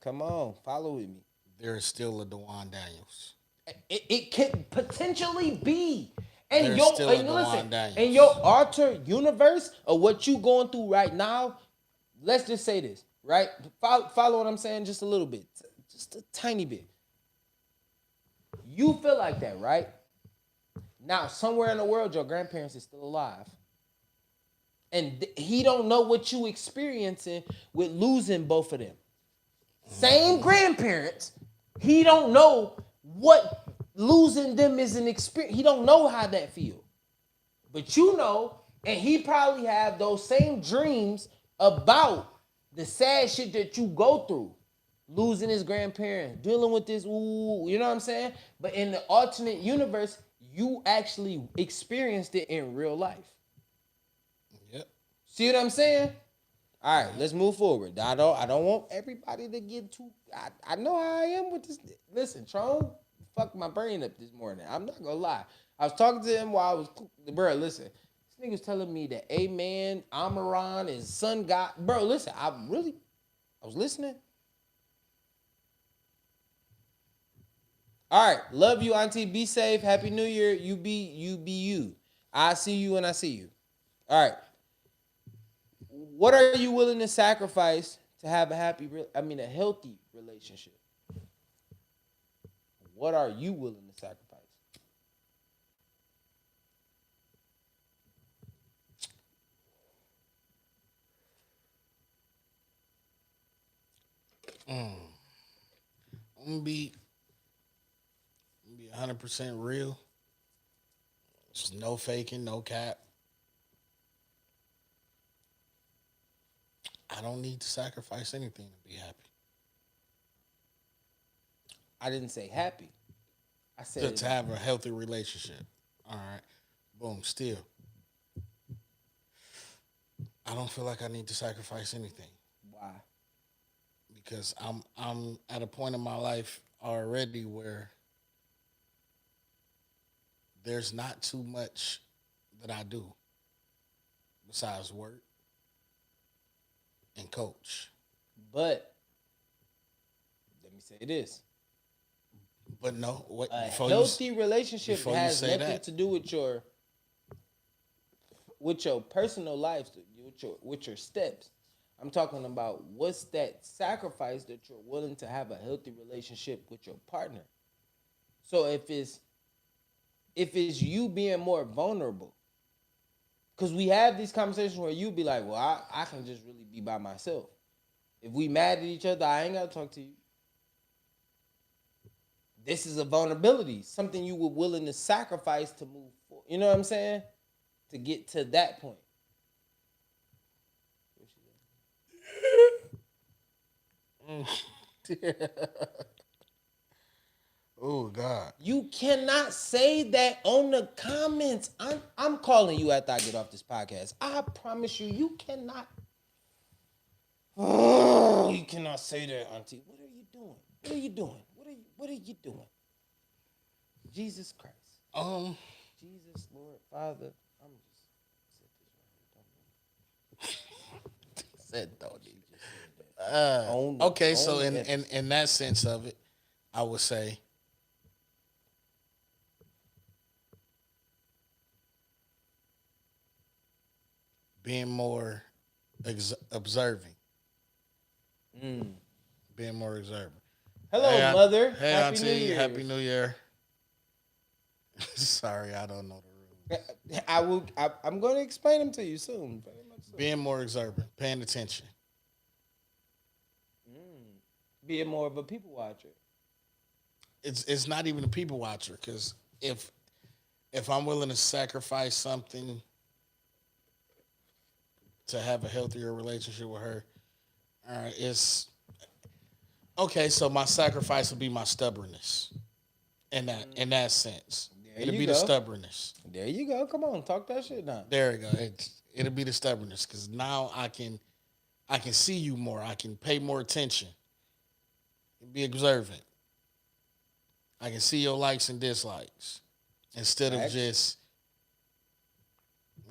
Come on, follow with me. there is still a DeJuan Daniels. It could potentially be. And There's your still a and DeJuan listen, Daniels. in your alter universe of what you going through right now, let's just say this, right? Follow what I'm saying just a little bit. Just a tiny bit. You feel like that, right? Now, somewhere in the world, your grandparents is still alive. And he don't know what you experiencing with losing both of them. Same grandparents. He don't know what losing them is an experience. He don't know how that feel. But you know, and he probably have those same dreams about the sad shit that you go through. Losing his grandparents, dealing with this, ooh, you know what I'm saying? But in the alternate universe, you actually experienced it in real life. Yep. See what I'm saying? All right, let's move forward. I don't want everybody to get too. I know how I am with this. Listen, Tron fucked my brain up this morning. I'm not gonna lie. I was talking to him while I was, bro. Listen, this nigga was telling me that Amen, Amaran, and Sun God. Bro, listen, I was listening. All right, love you, Auntie. Be safe. Happy New Year. You be you. I see you when I see you. All right. What are you willing to sacrifice to have a healthy relationship? What are you willing to sacrifice? I'm gonna be 100% real. Just no faking, no cap. I don't need to sacrifice anything to be happy. I didn't say happy. I said To have a healthy relationship. All right. Boom. Still, I don't feel like I need to sacrifice anything why? because I'm at a point in my life already where there's not too much that I do besides work and coach. But let me say this. But no, what A before healthy relationship before you has say nothing that. to do with your personal life, with your steps. I'm talking about what's that sacrifice that you're willing to have a healthy relationship with your partner. So if it's you being more vulnerable, because we have these conversations where you be like, well, I can just really be by myself. If we mad at each other, I ain't got to talk to you. This is a vulnerability, something you were willing to sacrifice to move forward. You know what I'm saying? To get to that point. Oh God. You cannot say that on the comments. I'm calling you after I get off this podcast. I promise you, you cannot. Oh, you cannot say that, Auntie. What are you doing? What are you doing? What are you doing? Jesus Christ. Jesus, Lord, Father. I'm just Said don't Own- okay, so own in that sense of it, I would say being more observing. Being more observant. Hello, Hey, Mother. Hey, Happy Auntie. New Year. Happy New Year. Sorry, I don't know the rules. I'm going to explain them to you soon. Very much so. Being more observant, paying attention. Being more of a people watcher. It's not even a people watcher because if I'm willing to sacrifice something to have a healthier relationship with her, all right, it's okay. So my sacrifice would be my stubbornness, in that sense. There It'll you be go. the stubbornness. There you go. Come on, talk that shit now. There you go. It'll be the stubbornness because now I can see you more. I can pay more attention. Be observant. I can see your likes and dislikes instead of Facts. just,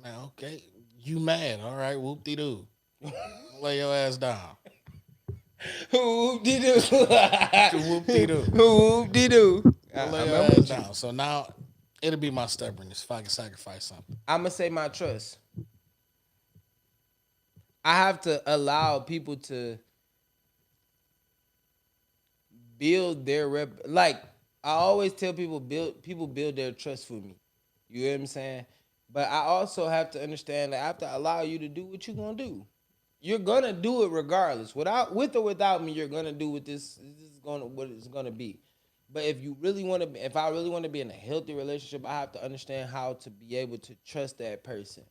man, okay, you mad? All right, whoop de doo. Lay your ass down. Whoop de doo. Whoop de doo. Whoop de doo. Lay your ass down. So now it'll be my stubbornness if I can sacrifice something. I'm gonna say my trust. I have to allow people to build their like I always tell people build their trust for me. You know what I'm saying? But I also have to understand that I have to allow you to do what you're gonna do. You're gonna do it regardless. With or without me, you're gonna do what this is what it's gonna be. But if you really want to, if I really want to be in a healthy relationship, I have to understand how to be able to trust that person,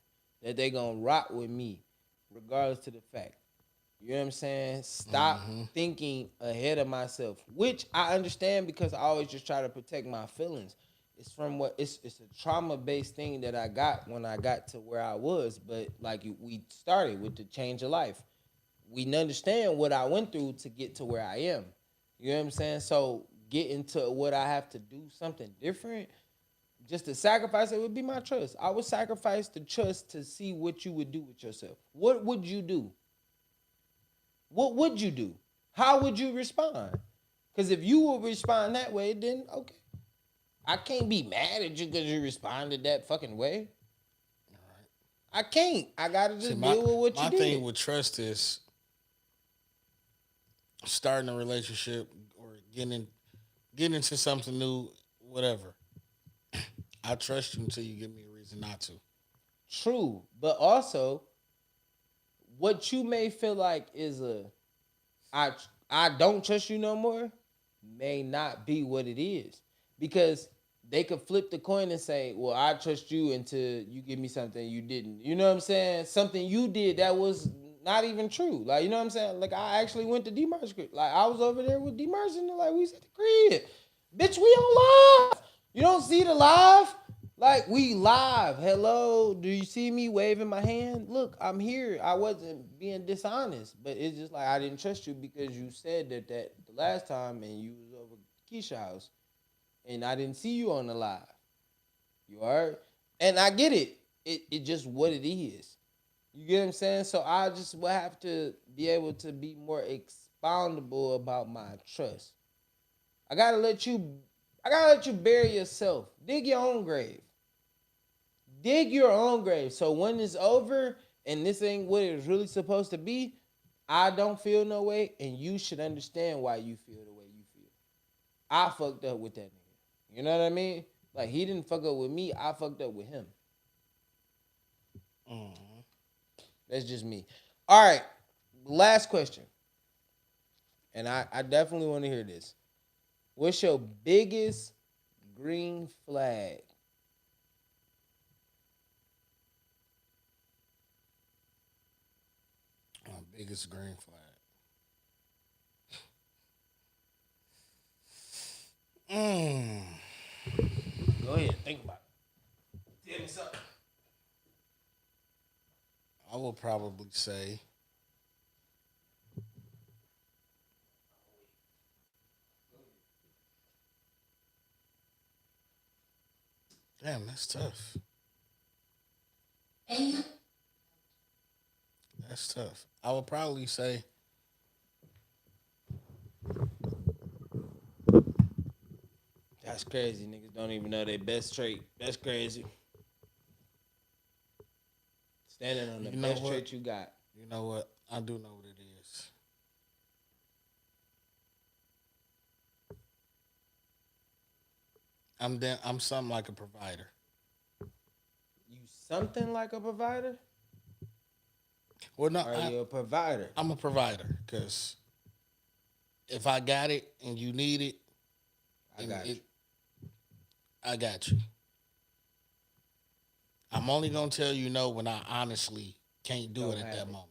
that they gonna rock with me, regardless to the fact. You know what I'm saying? Stop thinking ahead of myself, which I understand because I always just try to protect my feelings. It's from it's a trauma-based thing that I got when I got to where I was. But like we started with the change of life. We understand what I went through to get to where I am. You know what I'm saying? So getting to what I have to do something different, just to sacrifice it would be my trust. I would sacrifice the trust to see what you would do with yourself. What would you do? What would you do? How would you respond? Because if you will respond that way, then okay. I can't be mad at you because you responded that fucking way. All right. I can't. I gotta just deal with what you did. My thing with trust is starting a relationship or getting into something new, whatever. I trust you until you give me a reason not to. True, but also what you may feel like is I don't trust you no more may not be what it is. Because they could flip the coin and say, well, I trust you until you give me something you didn't. You know what I'm saying? Something you did that was not even true. Like, you know what I'm saying? Like, I actually went to Dmarks. Like, I was over there with Dmarks and like, we was at the crib. Bitch, we on live. You don't see the live? Like, we live. Hello, do you see me waving my hand? Look, I'm here. I wasn't being dishonest, but it's just like I didn't trust you because you said that the last time and you was over Keisha's house and I didn't see you on the live. You heard? And I get it. It just what it is. You get what I'm saying? So I just will have to be able to be more expoundable about my trust. I gotta let you bury yourself. Dig your own grave. Dig your own grave. So when it's over and this ain't what it's really supposed to be, I don't feel no way, and you should understand why you feel the way you feel. I fucked up with that nigga. You know what I mean? Like, he didn't fuck up with me. I fucked up with him. That's just me. All right. Last question. And I definitely want to hear this. What's your biggest green flag? My biggest green flag. Go ahead. Think about it. Tell me something. I will probably say damn, that's tough. And That's tough. I would probably say That's crazy. Niggas don't even know their best trait. That's crazy. Standing on the You know best what? trait you got. you know what? I do know what it is. I'm something like a provider. You something like a provider? Well, no, Are you a provider? I'm a provider because if I got it and you need it, I got you. I got you. I'm only gonna tell you no when I honestly can't do it at that moment.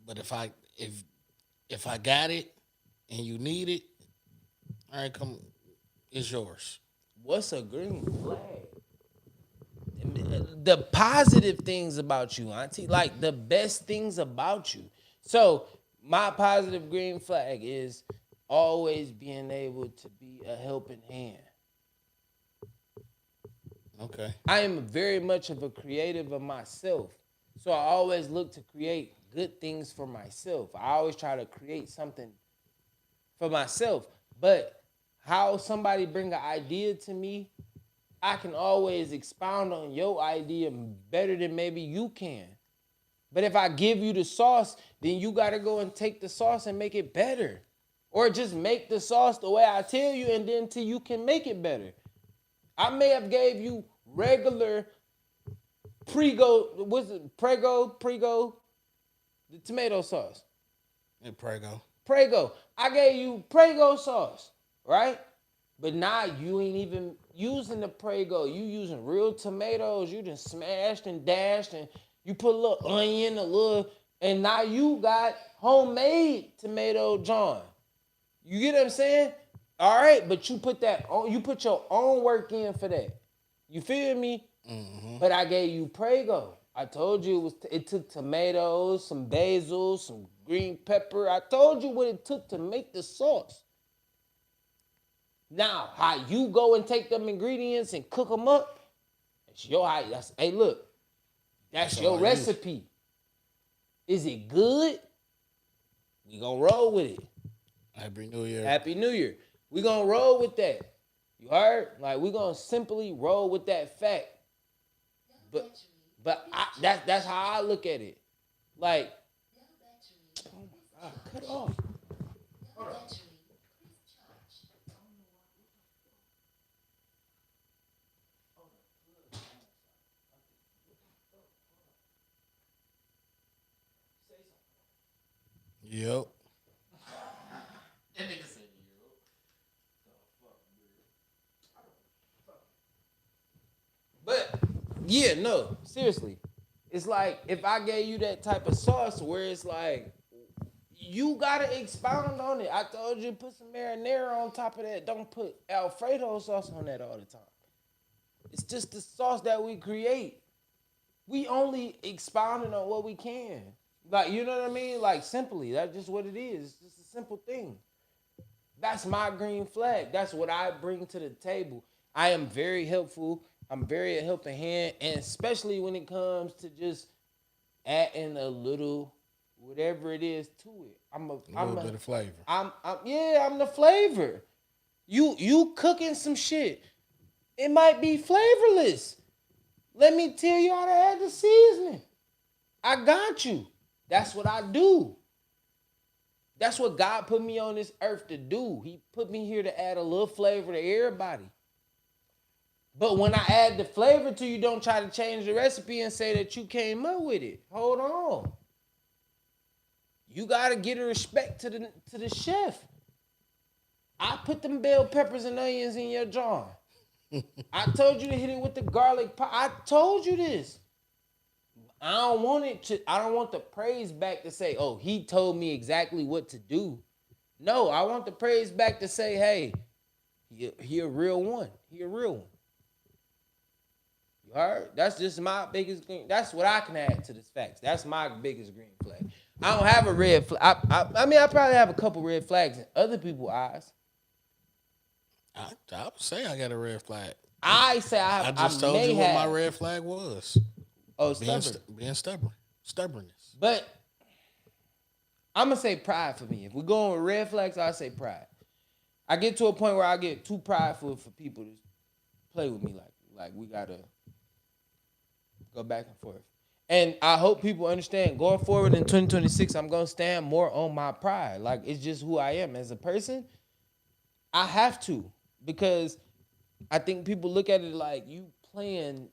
But if I got it and you need it, all right, come, it's yours. What's a green flag? The positive things about you, auntie, like the best things about you. So my positive green flag is always being able to be a helping hand. Okay. I am very much of a creative of myself. So I always look to create good things for myself. I always try to create something for myself. But how somebody bring an idea to me, I can always expound on your idea better than maybe you can. But if I give you the sauce, then you got to go and take the sauce and make it better. Or just make the sauce the way I tell you, and then till you can make it better. I may have gave you regular Prego, the tomato sauce. And Prego. Prego. I gave you Prego sauce, right? But now you ain't even using the Prego. You using real tomatoes. You just smashed and dashed, and you put a little onion, and now you got homemade tomato John. You get what I'm saying? All right, but you put your own work in for that. You feel me? Mm-hmm. But I gave you Prego. I told you it took tomatoes, some basil, some green pepper. I told you what it took to make the sauce. Now, how you go and take them ingredients and cook them up, it's your idea. Hey, look, that's your recipe. Is it good? We gonna roll with it. Happy New Year. Happy New Year. We gonna roll with that. You heard? Like, we gonna simply roll with that fact. But that's how I look at it. Like, oh my God, cut it off. Yep. But yeah, no, seriously. It's like if I gave you that type of sauce where it's like you gotta expound on it. I told you put some marinara on top of that. Don't put Alfredo sauce on that all the time. It's just the sauce that we create. We only expounding on what we can. Like, you know what I mean? Like, simply, that's just what it is. It's just a simple thing. That's my green flag. That's what I bring to the table. I am very helpful. I'm very a helping hand, and especially when it comes to just adding a little whatever it is to it. I'm a little bit of flavor. I'm the flavor. You cooking some shit. It might be flavorless. Let me tell you how to add the seasoning. I got you. That's what I do. That's what God put me on this earth to do. He put me here to add a little flavor to everybody. But when I add the flavor to you, don't try to change the recipe and say that you came up with it. Hold on. You gotta get a respect to the chef. I put them bell peppers and onions in your jar. I told you to hit it with the garlic pie. I told you this. I don't want the praise back to say, oh, he told me exactly what to do. No, I want the praise back to say, hey, he a real one. He a real one. You heard? That's just my biggest green. That's what I can add to this facts. That's my biggest green flag. I don't have a red flag. I mean, I probably have a couple red flags in other people's eyes. I would say I got a red flag. I say I just told you what my red flag was. Oh, being stubborn. Stubbornness. But I'm going to say pride for me. If we're going with red flags, I'll say pride. I get to a point where I get too prideful for people to play with me like we got to go back and forth. And I hope people understand, going forward in 2026, I'm going to stand more on my pride. Like, it's just who I am as a person. I have to, because I think people look at it like you playing.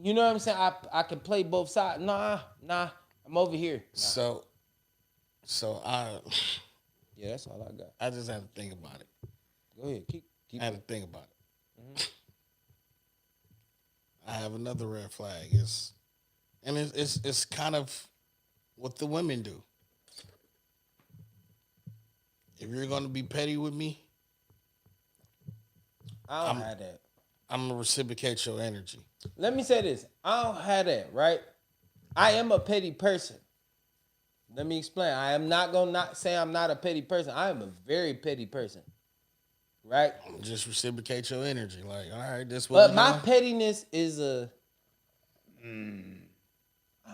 You know what I'm saying? I can play both sides. Nah, I'm over here. Nah. So I. Yeah, that's all I got. I just have to think about it. Go ahead, keep. I have to think about it. Mm-hmm. I have another red flag. It's And it's kind of what the women do. If you're gonna be petty with me, I don't have that. I'm gonna reciprocate your energy. Let me say this. I don't have that, right? I am a petty person. Let me explain. I am not gonna not say I'm not a petty person. I am a very petty person. Right? Just reciprocate your energy. Like, all right, this what But we my doing? pettiness is I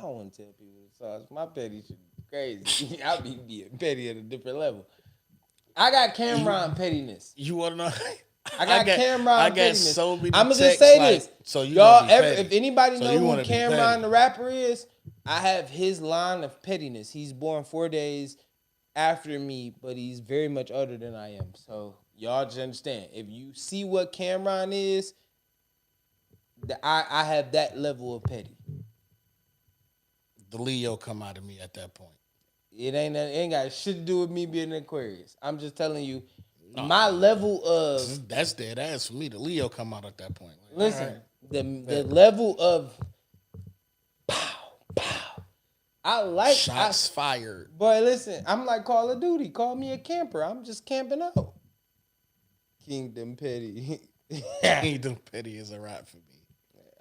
don't want to tell people the sauce. My petty shit is crazy. I be being petty at a different level. I got Cameron pettiness. You wanna know? I got Cameron I got pettiness. so many I'm gonna just texts, say like, this. so you y'all gonna be ever, petty. if anybody So know you who wanna be Cameron petty. the rapper is, I have his line of pettiness. He's born 4 days after me, but he's very much older than I am. So y'all just understand. If you see what Cameron is, I have that level of petty. The Leo come out of me at that point. It ain't got shit to do with me being an Aquarius. I'm just telling you, my level of That's dead ass for me. The Leo come out at that point. Like, listen, all right. the level of pow pow. I like Shots fired. boy. Listen, I'm like Call of Duty. Call me a camper. I'm just camping out. Kingdom petty. Kingdom petty is a rap for me.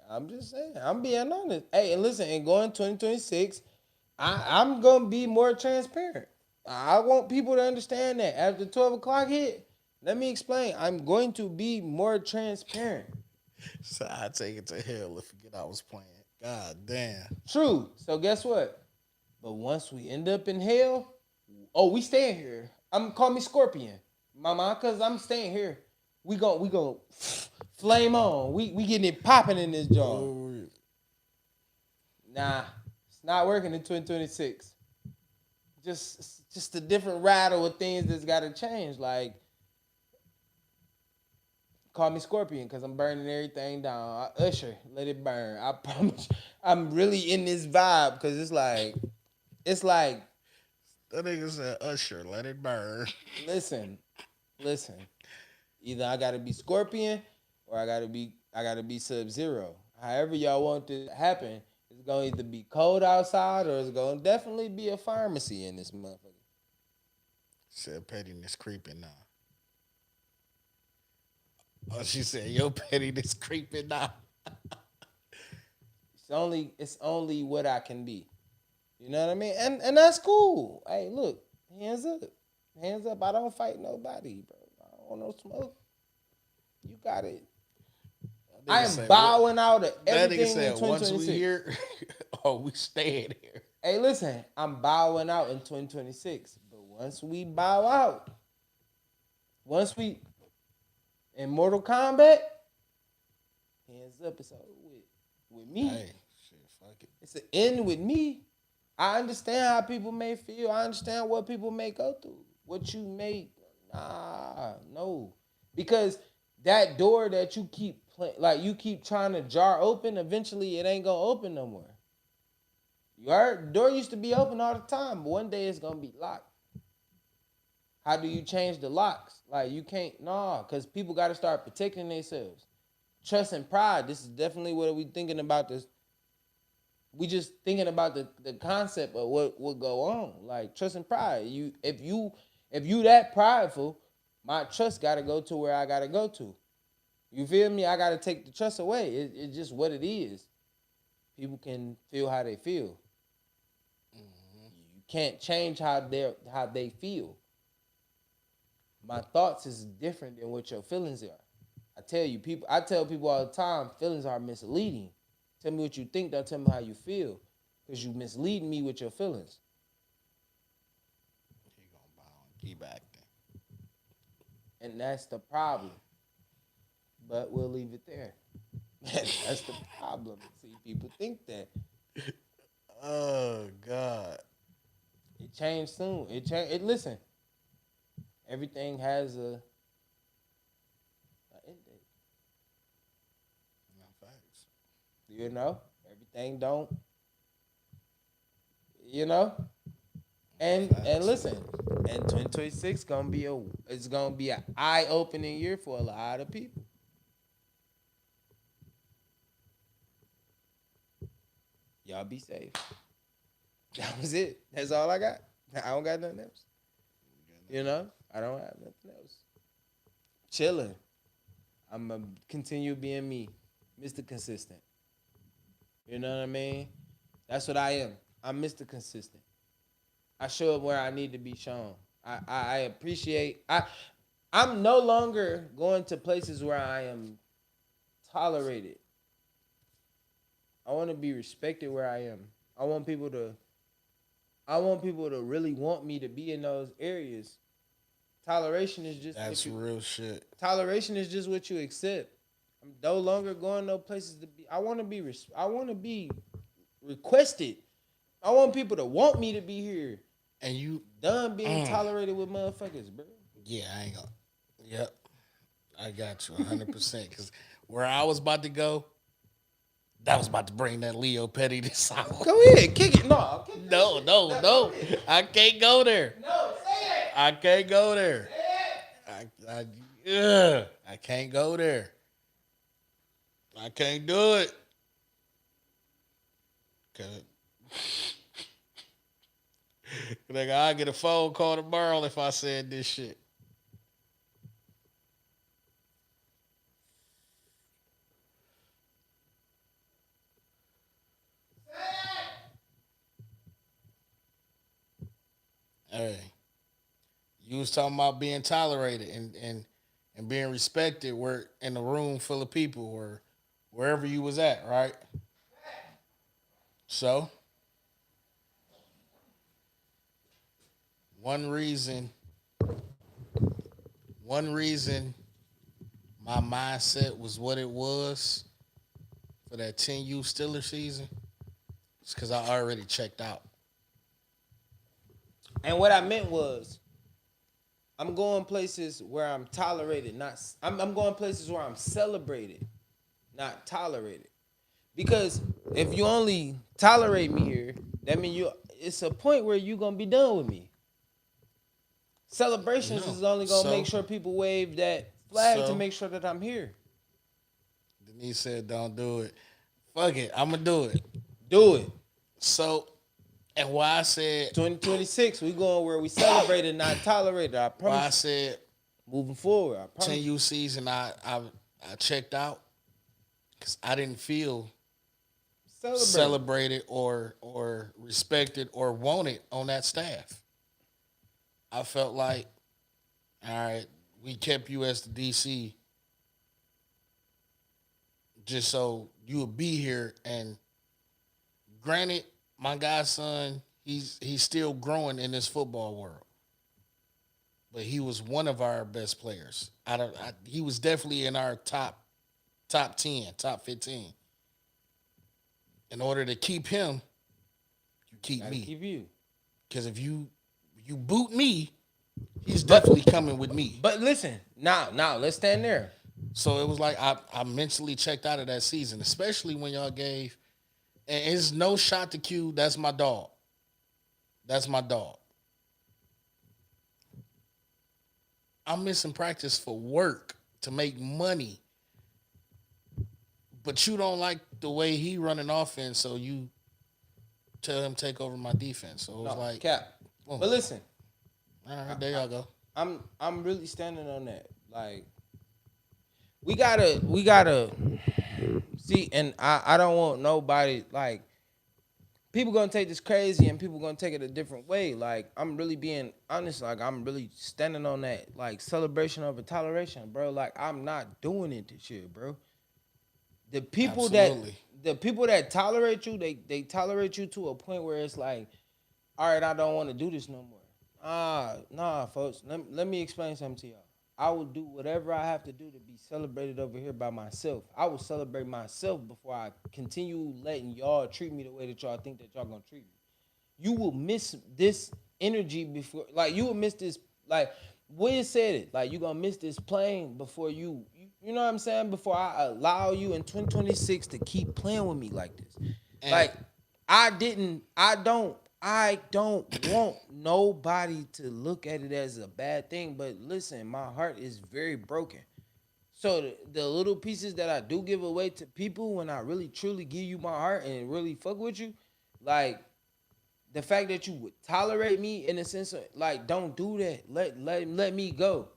I'm just saying. I'm being honest. Hey, and listen, and going 2026, I'm gonna be more transparent. I want people to understand that after 12 o'clock hit, let me explain. I'm going to be more transparent. So I take it to hell if I was playing. God damn. True. So guess what? But once we end up in hell, oh, we staying here. Call me Scorpion, mama, cause I'm staying here. We go flame on. We getting it popping in this joint. Nah, it's not working in 2026. Just a different rattle of things that's got to change. Like, call me Scorpion because I'm burning everything down. Usher, let it burn. I promise. I'm really in this vibe because it's like That nigga said Usher, let it burn. listen. Either I gotta be Scorpion or I gotta be Sub-Zero. However y'all want to happen, it's gonna either be cold outside or it's gonna definitely be a pharmacy in this motherfucker. Said pettiness creeping now. Oh, she said your pettiness creeping now. It's only what I can be. You know what I mean? And that's cool. Hey, look, hands up. Hands up. I don't fight nobody, bro. I don't want no smoke. You got it. I am bowing out of That nigga everything in said once 2026. we here, oh, we staying here. Hey, listen, I'm bowing out in 2026. But once we bow out, once we in Mortal Kombat, hands up, it's over with me. Hey, shit, fuck it. It's an end with me. I understand how people may feel. I understand what people may go through. What you may, no. Because that door that you keep you keep trying to jar open, eventually it ain't gonna open no more. You heard? The door used to be open all the time, but one day it's gonna be locked. How do you change the locks? Like you can't, because people gotta start protecting themselves. Trust and pride. This is definitely what we thinking about this. We just thinking about the concept of what would go on. Like trust and pride. If you that prideful, my trust gotta go to where I gotta go to. You feel me? I gotta take the trust away. It's just what it is. People can feel how they feel. You can't change how they feel. My thoughts is different than what your feelings are. I tell people all the time, feelings are misleading. Tell me what you think, don't tell me how you feel. Because you misleading me with your feelings. He gonna bow and keep acting. And that's the problem. But we'll leave it there. That's the problem. See, people think that. Oh God. It changed soon. Listen. Everything has a end date. No facts. You know? Everything don't. You know? And listen, and 2026 it's gonna be an eye-opening year for a lot of people. Y'all be safe. That was it. That's all I got. I don't got nothing else. You know, I don't have nothing else. Chilling. I'm going to continue being me, Mr. Consistent. You know what I mean? That's what I am. I'm Mr. Consistent. I show up where I need to be shown. I appreciate. I'm no longer going to places where I am tolerated. I want to be respected where I am. I want people to really want me to be in those areas. Toleration is just That's real shit. Toleration is just what you accept. I'm no longer going no places to be. I want to be requested. I want people to want me to be here. And you Done being tolerated with motherfuckers, bro. Yeah, I ain't gonna. Yep, I got you 100%. Because where I was about to go, that was about to bring that Leo Pettiness out. Go ahead, kick it. No, No. I can't go there. No, say it. I can't go there. I can't go there. I can't do it. Like, I'll get a phone call tomorrow if I said this shit. Hey, you was talking about being tolerated and being respected where in a room full of people or wherever you was at, right? So, one reason my mindset was what it was for that 10U Steelers season is because I already checked out. And what I meant was, I'm going places where I'm tolerated, I'm going places where I'm celebrated, not tolerated. Because if you only tolerate me here, that means it's a point where you're gonna be done with me. Celebrations is only gonna make sure people wave that flag to make sure that I'm here. Denise said, "Don't do it." Fuck it, I'm gonna do it. Do it. So, and why I said 2026, we going where we celebrated, not tolerated. I promise. Why I said moving forward, I promise. 10U season, I checked out because I didn't feel celebrated or respected or wanted on that staff. I felt like, all right, we kept you as the DC just so you would be here. And granted, my godson, he's still growing in this football world, but he was one of our best players. He was definitely in our top 10, top 15. In order to keep him, you keep me. Keep you. Because if you boot me, he's definitely coming with me. But listen, now let's stand there. So it was like I mentally checked out of that season, especially when y'all gave, and it's no shot to Q. That's my dog. That's my dog. I'm missing practice for work to make money, but you don't like the way he running offense, so you tell him take over my defense. So it was like cap. Boom. But listen, all right, there y'all go. I'm really standing on that. Like, we gotta see, and I don't want nobody, like, people gonna take this crazy and people gonna take it a different way. Like, I'm really being honest. Like, I'm really standing on that, like, celebration over toleration, bro. Like, I'm not doing it this year, bro. The people that tolerate you, they tolerate you to a point where it's like, all right, I don't want to do this no more. Nah, folks. Let me explain something to y'all. I will do whatever I have to do to be celebrated over here by myself. I will celebrate myself before I continue letting y'all treat me the way that y'all think that y'all gonna treat me. You will miss this energy before, like, you will miss this, like, Wiz said it, like, you gonna miss this plane before you know what I'm saying? Before I allow you in 2026 to keep playing with me like this. And like, I don't want nobody to look at it as a bad thing, but listen, my heart is very broken. So the little pieces that I do give away to people when I really truly give you my heart and really fuck with you, like the fact that you would tolerate me in the sense of like, don't do that. Let me go.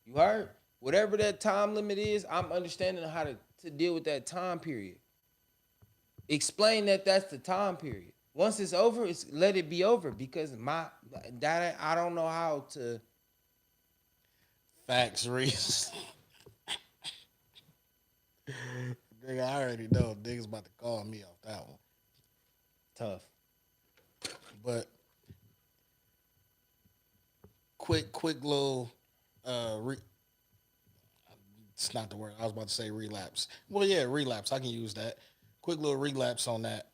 You heard? Whatever that time limit is, I'm understanding how to deal with that time period. Explain that that's the time period. Once it's over, it's let it be over because that I don't know how to. Facts, Reese. Nigga, I already know niggas about to call me off that one. Tough. But quick little it's not the word. I was about to say relapse. Well, yeah, relapse. I can use that. Quick little relapse on that.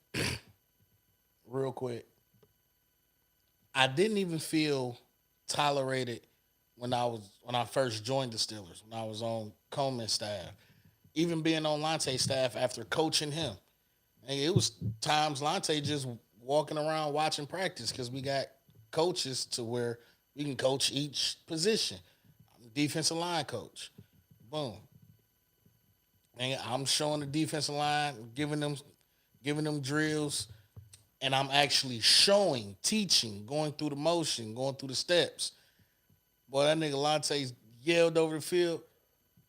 Real quick. I didn't even feel tolerated when I first joined the Steelers, when I was on Coleman's staff. Even being on Lante's staff after coaching him. And it was times Lante just walking around watching practice because we got coaches to where we can coach each position. I'm a defensive line coach. Boom. And I'm showing the defensive line, giving them drills, and I'm actually showing, teaching, going through the motion, going through the steps. Boy, that nigga Lante yelled over the field,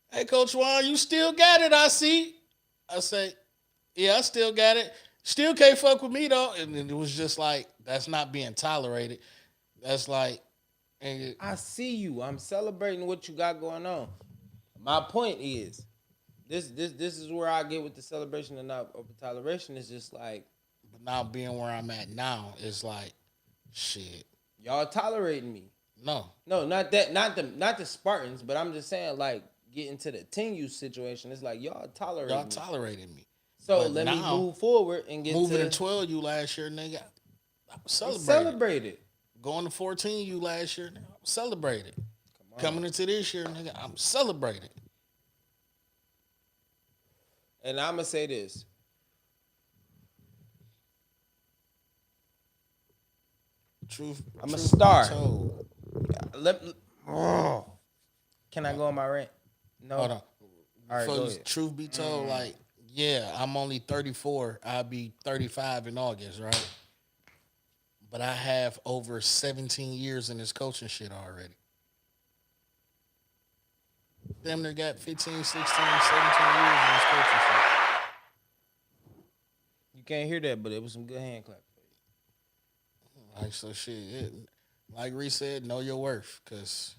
"Hey, Coach Juan, you still got it, I see." I say, "Yeah, I still got it. Still can't fuck with me, though." And it was just like, that's not being tolerated. That's like... I see you. I'm celebrating what you got going on. My point is, this is where I get with the celebration and not open toleration. It's just like, But now being where I'm at now is like, shit. y'all tolerating me. No. No, not that, not the Spartans, but I'm just saying like getting to the 10U situation. It's like y'all tolerating Y'all me. tolerated me. So But let me now, move forward and get moving to to 12U last year, nigga, I was celebrated. celebrated. Going to 14U last year, nigga, I'm celebrated. Coming into this year, nigga, I'm celebrated. And I'm gonna say this. I'm a star. Can I go on my rant? No. Hold on. All right, go So ahead. truth be told, like, yeah, I'm only 34. I'll be 35 in August, right? But I have over 17 years in this coaching shit already. Damn near got 15, 16, 17 years in this coaching shit. You can't hear that, but it was some good hand clap. Like, so shit, like Reese said, know your worth, because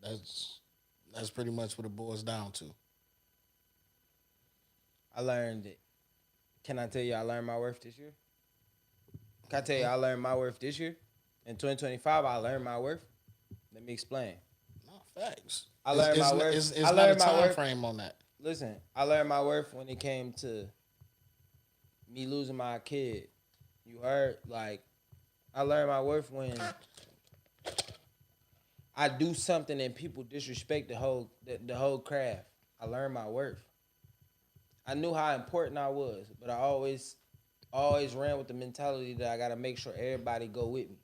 that's pretty much what it boils down to. I learned it. Can I tell you I learned my worth this year? Can I tell you I learned my worth this year? In 2025, I learned my worth. Let me explain. No, facts. I learned my worth. It's I not a learned my time worth. frame on that. Listen, I learned my worth when it came to me losing my kid. You heard? Like, I learned my worth when I do something and people disrespect the whole craft. I learned my worth. I knew how important I was, but I always ran with the mentality that I gotta make sure everybody go with me.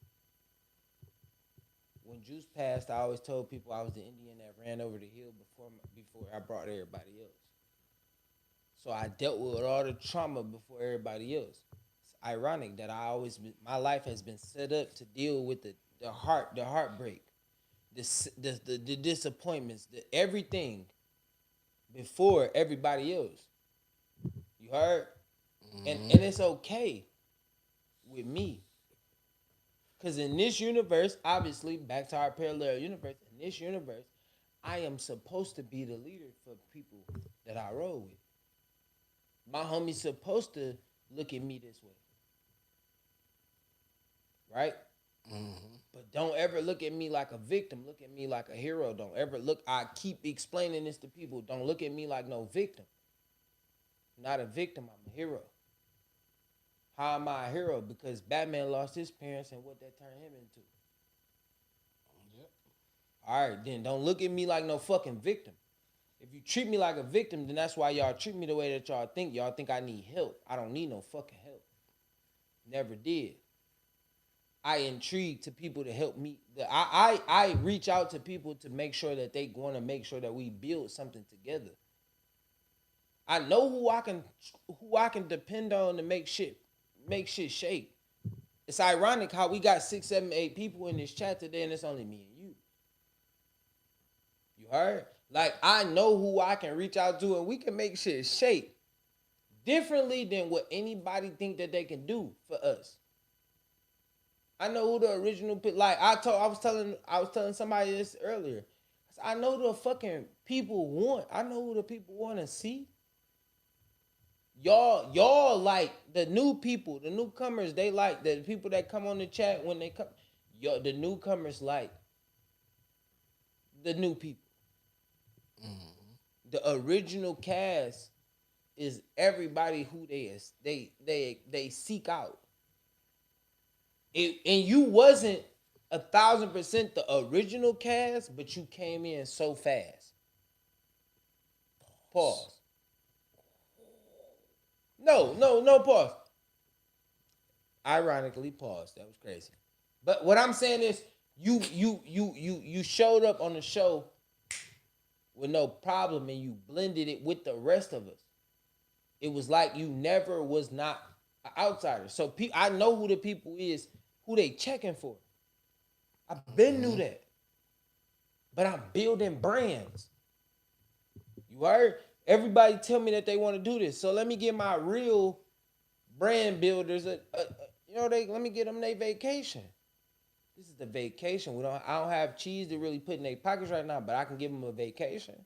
When Juice passed, I always told people I was the Indian that ran over the hill before I brought everybody else. So I dealt with all the trauma before everybody else. It's ironic that my life has been set up to deal with the heartbreak, the disappointments, the everything before everybody else. You heard? And it's okay with me. Because in this universe, obviously, back to our parallel universe, in this universe, I am supposed to be the leader for people that I roll with. My homie's supposed to look at me this way. Right? Mm-hmm. But don't ever look at me like a victim. Look at me like a hero. Don't ever look. I keep explaining this to people. Don't look at me like no victim. Not a victim, I'm a hero. How am I a hero? Because Batman lost his parents and what that turned him into. Yep. All right, then don't look at me like no fucking victim. If you treat me like a victim, then that's why y'all treat me the way that y'all think. Y'all think I need help. I don't need no fucking help. Never did. I intrigue to people to help me. I reach out to people to make sure that they want to make sure that we build something together. I know who I can depend on to make shit shake. It's ironic how we got 6, 7, 8 people in this chat today, and it's only me and you. You heard? Like, I know who I can reach out to, and we can make shit shake differently than what anybody think that they can do for us. I know who the original, like I was telling somebody this earlier. I know the fucking people want. I know who the people want to see. Y'all like the new people, the newcomers. They like the people that come on the chat when they come. The newcomers like the new people. Mm-hmm. The original cast is everybody who they seek out. And you wasn't 1,000% the original cast, but you came in so fast. Pause. No, pause. Ironically, pause. That was crazy. But what I'm saying is, you showed up on the show with no problem, and you blended it with the rest of us. It was like you never was not an outsider. So I know who the people is, who they checking for. I've been knew that. But I'm building brands. You heard? Everybody tell me that they want to do this. So let me get my real brand builders let me get them their vacation. This is the vacation. I don't have cheese to really put in their pockets right now, but I can give them a vacation.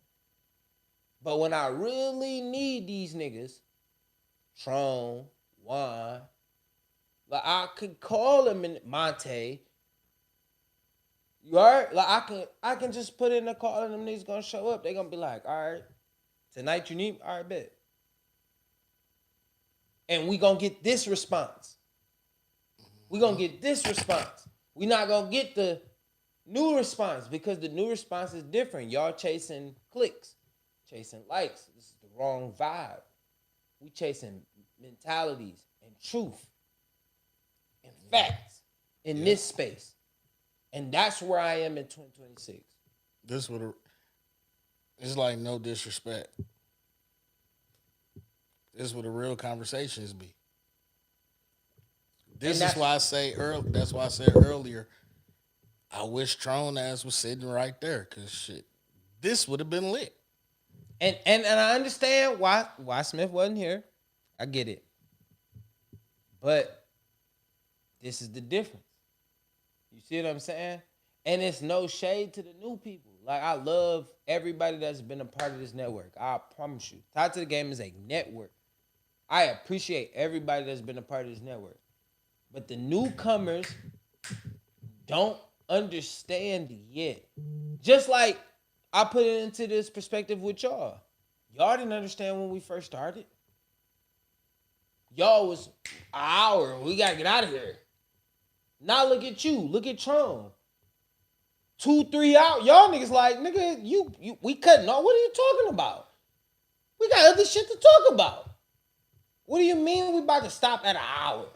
But when I really need these niggas, Tron, Juan, like I could call them in Monte. You heard? Like I can just put in a call and them niggas gonna show up. They gonna be like, all right, tonight you need me? All right, bet. And we gonna get this response. We gonna get this response. We not gonna get the new response because the new response is different. Y'all chasing clicks, chasing likes. This is the wrong vibe. We chasing mentalities and truth and facts in this space. And that's where I am in 2026. It's like no disrespect. This is what the real conversations be. That's why I said earlier, I wish Tron ass was sitting right there, cause shit, this would have been lit. And I understand why Smith wasn't here. I get it. But this is the difference. You see what I'm saying? And it's no shade to the new people. Like, I love everybody that's been a part of this network. I promise you. Tied to the Game is a network. I appreciate everybody that's been a part of this network. But the newcomers don't understand yet. Just like I put it into this perspective with y'all. Y'all didn't understand when we first started. Y'all was an hour. We got to get out of here. Now look at you. Look at Tron. 2, 3 hours. Y'all niggas like, nigga, we cutting off. What are you talking about? We got other shit to talk about. What do you mean we about to stop at an hour?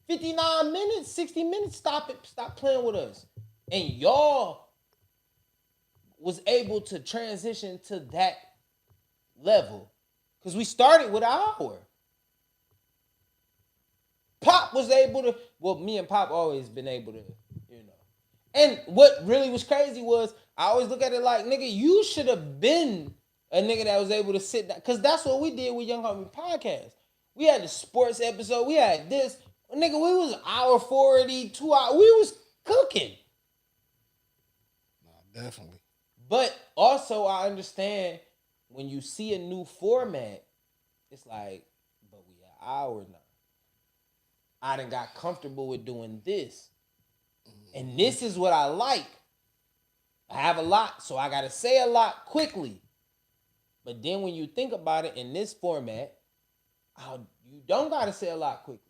59 minutes, 60 minutes, stop it. Stop playing with us. And y'all was able to transition to that level. Because we started with an hour. Pop was able to, well, me and Pop always been able to, you know. And what really was crazy was, I always look at it like, nigga, you should have been a nigga that was able to sit down. Because that's what we did with Young Homie Podcast. We had the sports episode. We had this. Nigga, we was hour 40, 2 hours. We was cooking. No, definitely. But also, I understand when you see a new format, it's like, but we an hour now. I done got comfortable with doing this. And this is what I like. I have a lot, so I got to say a lot quickly. But then when you think about it in this format, you don't got to say a lot quickly.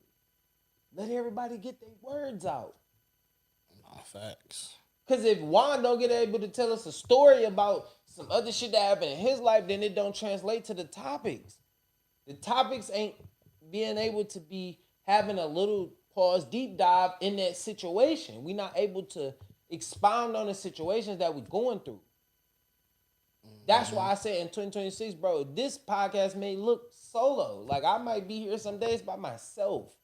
Let everybody get their words out. No, facts. Because if Juan don't get able to tell us a story about some other shit that happened in his life, then it don't translate to the topics. The topics ain't being able to be having a little pause deep dive in that situation. We're not able to expound on the situations that we're going through. That's why I said in 2026, bro, this podcast may look solo. Like I might be here some days by myself.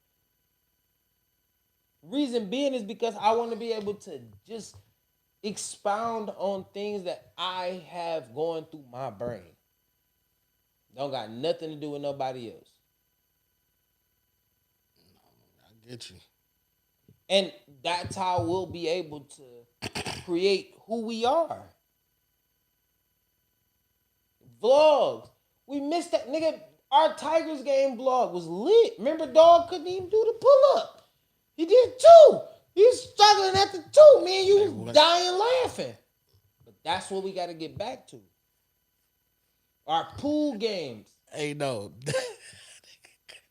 Reason being is because I want to be able to just expound on things that I have going through my brain. Don't got nothing to do with nobody else. I get you. And that's how we'll be able to create who we are. Vlogs. We missed that, nigga. Our Tigers game vlog was lit. Remember, dog couldn't even do the pull up. He did two. He was struggling at the two. Man, you was dying laughing. But that's what we got to get back to. Our pool games. Hey, no. Do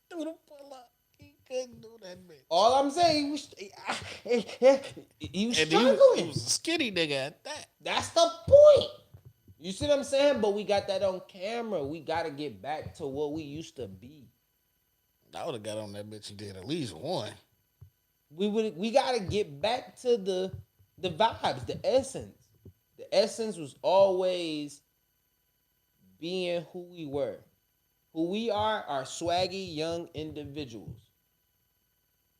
the pull up. He couldn't do that bitch. All I'm saying, he was And struggling. he was a skinny nigga at that. That's the point. You see what I'm saying? But we got that on camera. We got to get back to what we used to be. I would have got on that bitch and did at least one. We got to get back to the vibes, the essence. The essence was always being who we were. Who we are swaggy young individuals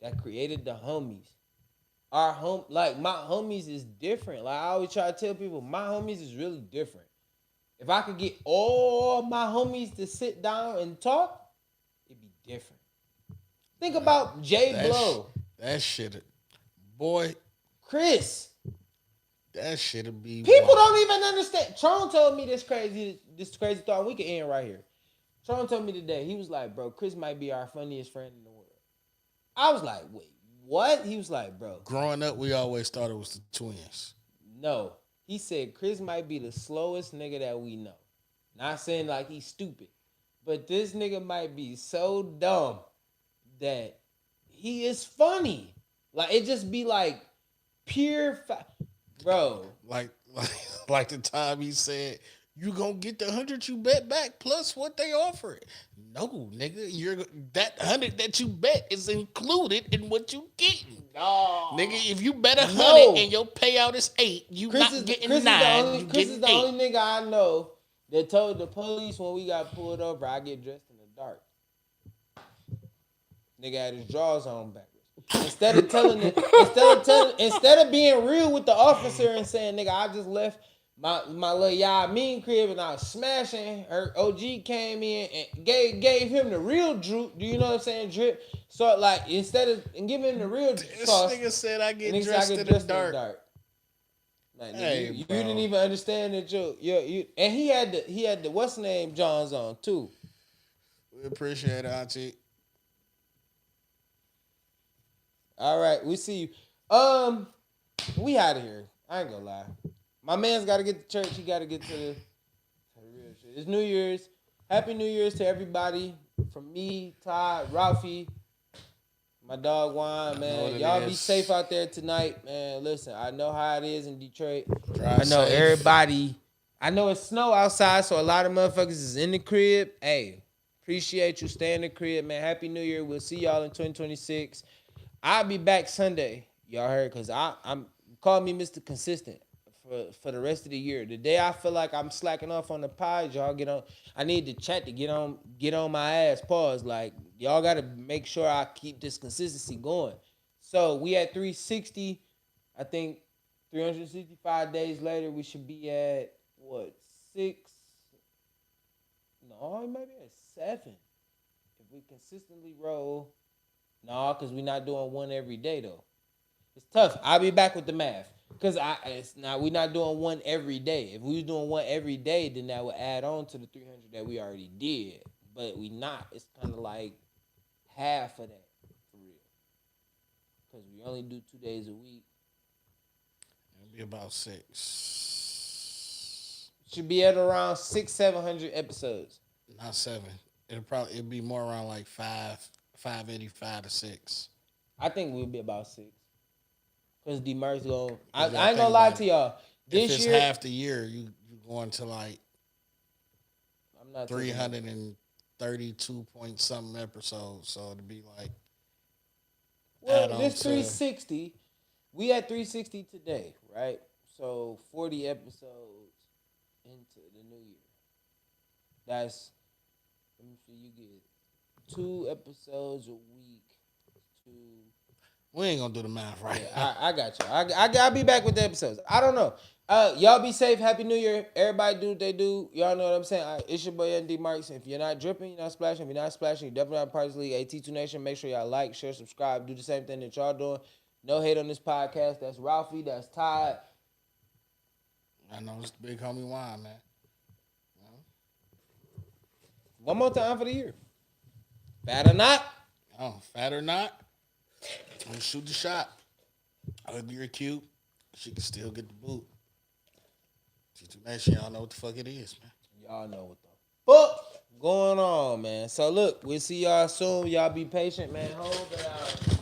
that created the homies. Like my homies is different. Like I always try to tell people, my homies is really different. If I could get all my homies to sit down and talk, it'd be different. Think about Jay Blow. That shit, boy. Chris. That shit'd be People wild. don't even understand. Tron told me this crazy thought. We can end right here. Tron told me today, he was like, bro, Chris might be our funniest friend in the world. I was like, wait, what? He was like, bro. Growing up, we always thought it was the twins. No. He said Chris might be the slowest nigga that we know. Not saying like he's stupid. But this nigga might be so dumb that he is funny. Like, it just be like pure bro. Like the time he said, you gonna get the 100 you bet back plus what they offer it. No, nigga, that 100 that you bet is included in what you getting. No. Nigga, if you bet 100 and your payout is 8, you not getting 9. Chris is the only nigga I know that told the police when we got pulled over, I get dressed in the dark. Nigga had his drawers on backwards. Instead of being real with the officer and saying, nigga, I just left my little Yamin crib and I was smashing. Her OG came in and gave him the real drip. Do you know what I'm saying? Drip. So like instead of giving him the real sauce, this nigga said I get dressed in the dark. Like, Hey, you bro. didn't even understand that you and he had the what's the name Johns on too. We appreciate it, Auntie. All right, we see you. We out of here. I ain't gonna lie. My man's got to get to church. He got to get to the real shit. It's New Year's. Happy New Year's to everybody. From me, Todd, Ralphie, my dog Juan, man. Y'all be safe out there tonight, man. Listen, I know how it is in Detroit. I know everybody. I know it's snow outside, so a lot of motherfuckers is in the crib. Hey, appreciate you. Stay in the crib, man. Happy New Year. We'll see y'all in 2026. I'll be back Sunday. Y'all heard? Because I'm call me Mr. Consistent for the rest of the year. The day I feel like I'm slacking off on the pod, y'all get on. I need the chat to get on my ass. Pause. Like, y'all got to make sure I keep this consistency going. So we at 360. I think 365 days later, we should be at, what, 6? No, it might be at 7. If we consistently roll. No, because we're not doing one every day, though. It's tough. I'll be back with the math. Because we're not doing one every day. If we was doing one every day, then that would add on to the 300 that we already did. But we not. It's kind of like half of that, for real. Because we only do 2 days a week. It'll be about 6. Should be at around 600-700 episodes. Not 7. It'll be more around like 585 to 6. I think we'll be about 6. Because Dmarks go. I ain't gonna lie to y'all. If it's half the year, you going to like I'm not 332 point something episodes. So it'd be like Well, add on this to 360, we at 360 today, right? So 40 episodes into the new year. That's, let me see, you get 2 episodes a week. we ain't gonna do the math right. I got you. I'll be back with the episodes. I don't know. Y'all be safe. Happy New Year. Everybody do what they do. Y'all know what I'm saying. It's your boy Dmarks. If you're not dripping, you're not splashing. If you're not splashing, you're definitely not Party League. AT2 Nation. Make sure y'all like, share, subscribe. Do the same thing that y'all doing. No hate on this podcast. That's Ralphie. That's Todd. I know it's the big homie wine, man. One more time for the year. Fat or not? Oh, fat or not, I'm gonna shoot the shot. Ugly or cute, she can still get the boot. T2 Nation, y'all know what the fuck it is, man. Y'all know what the fuck going on, man. So look, we'll see y'all soon. Y'all be patient, man. Hold it out.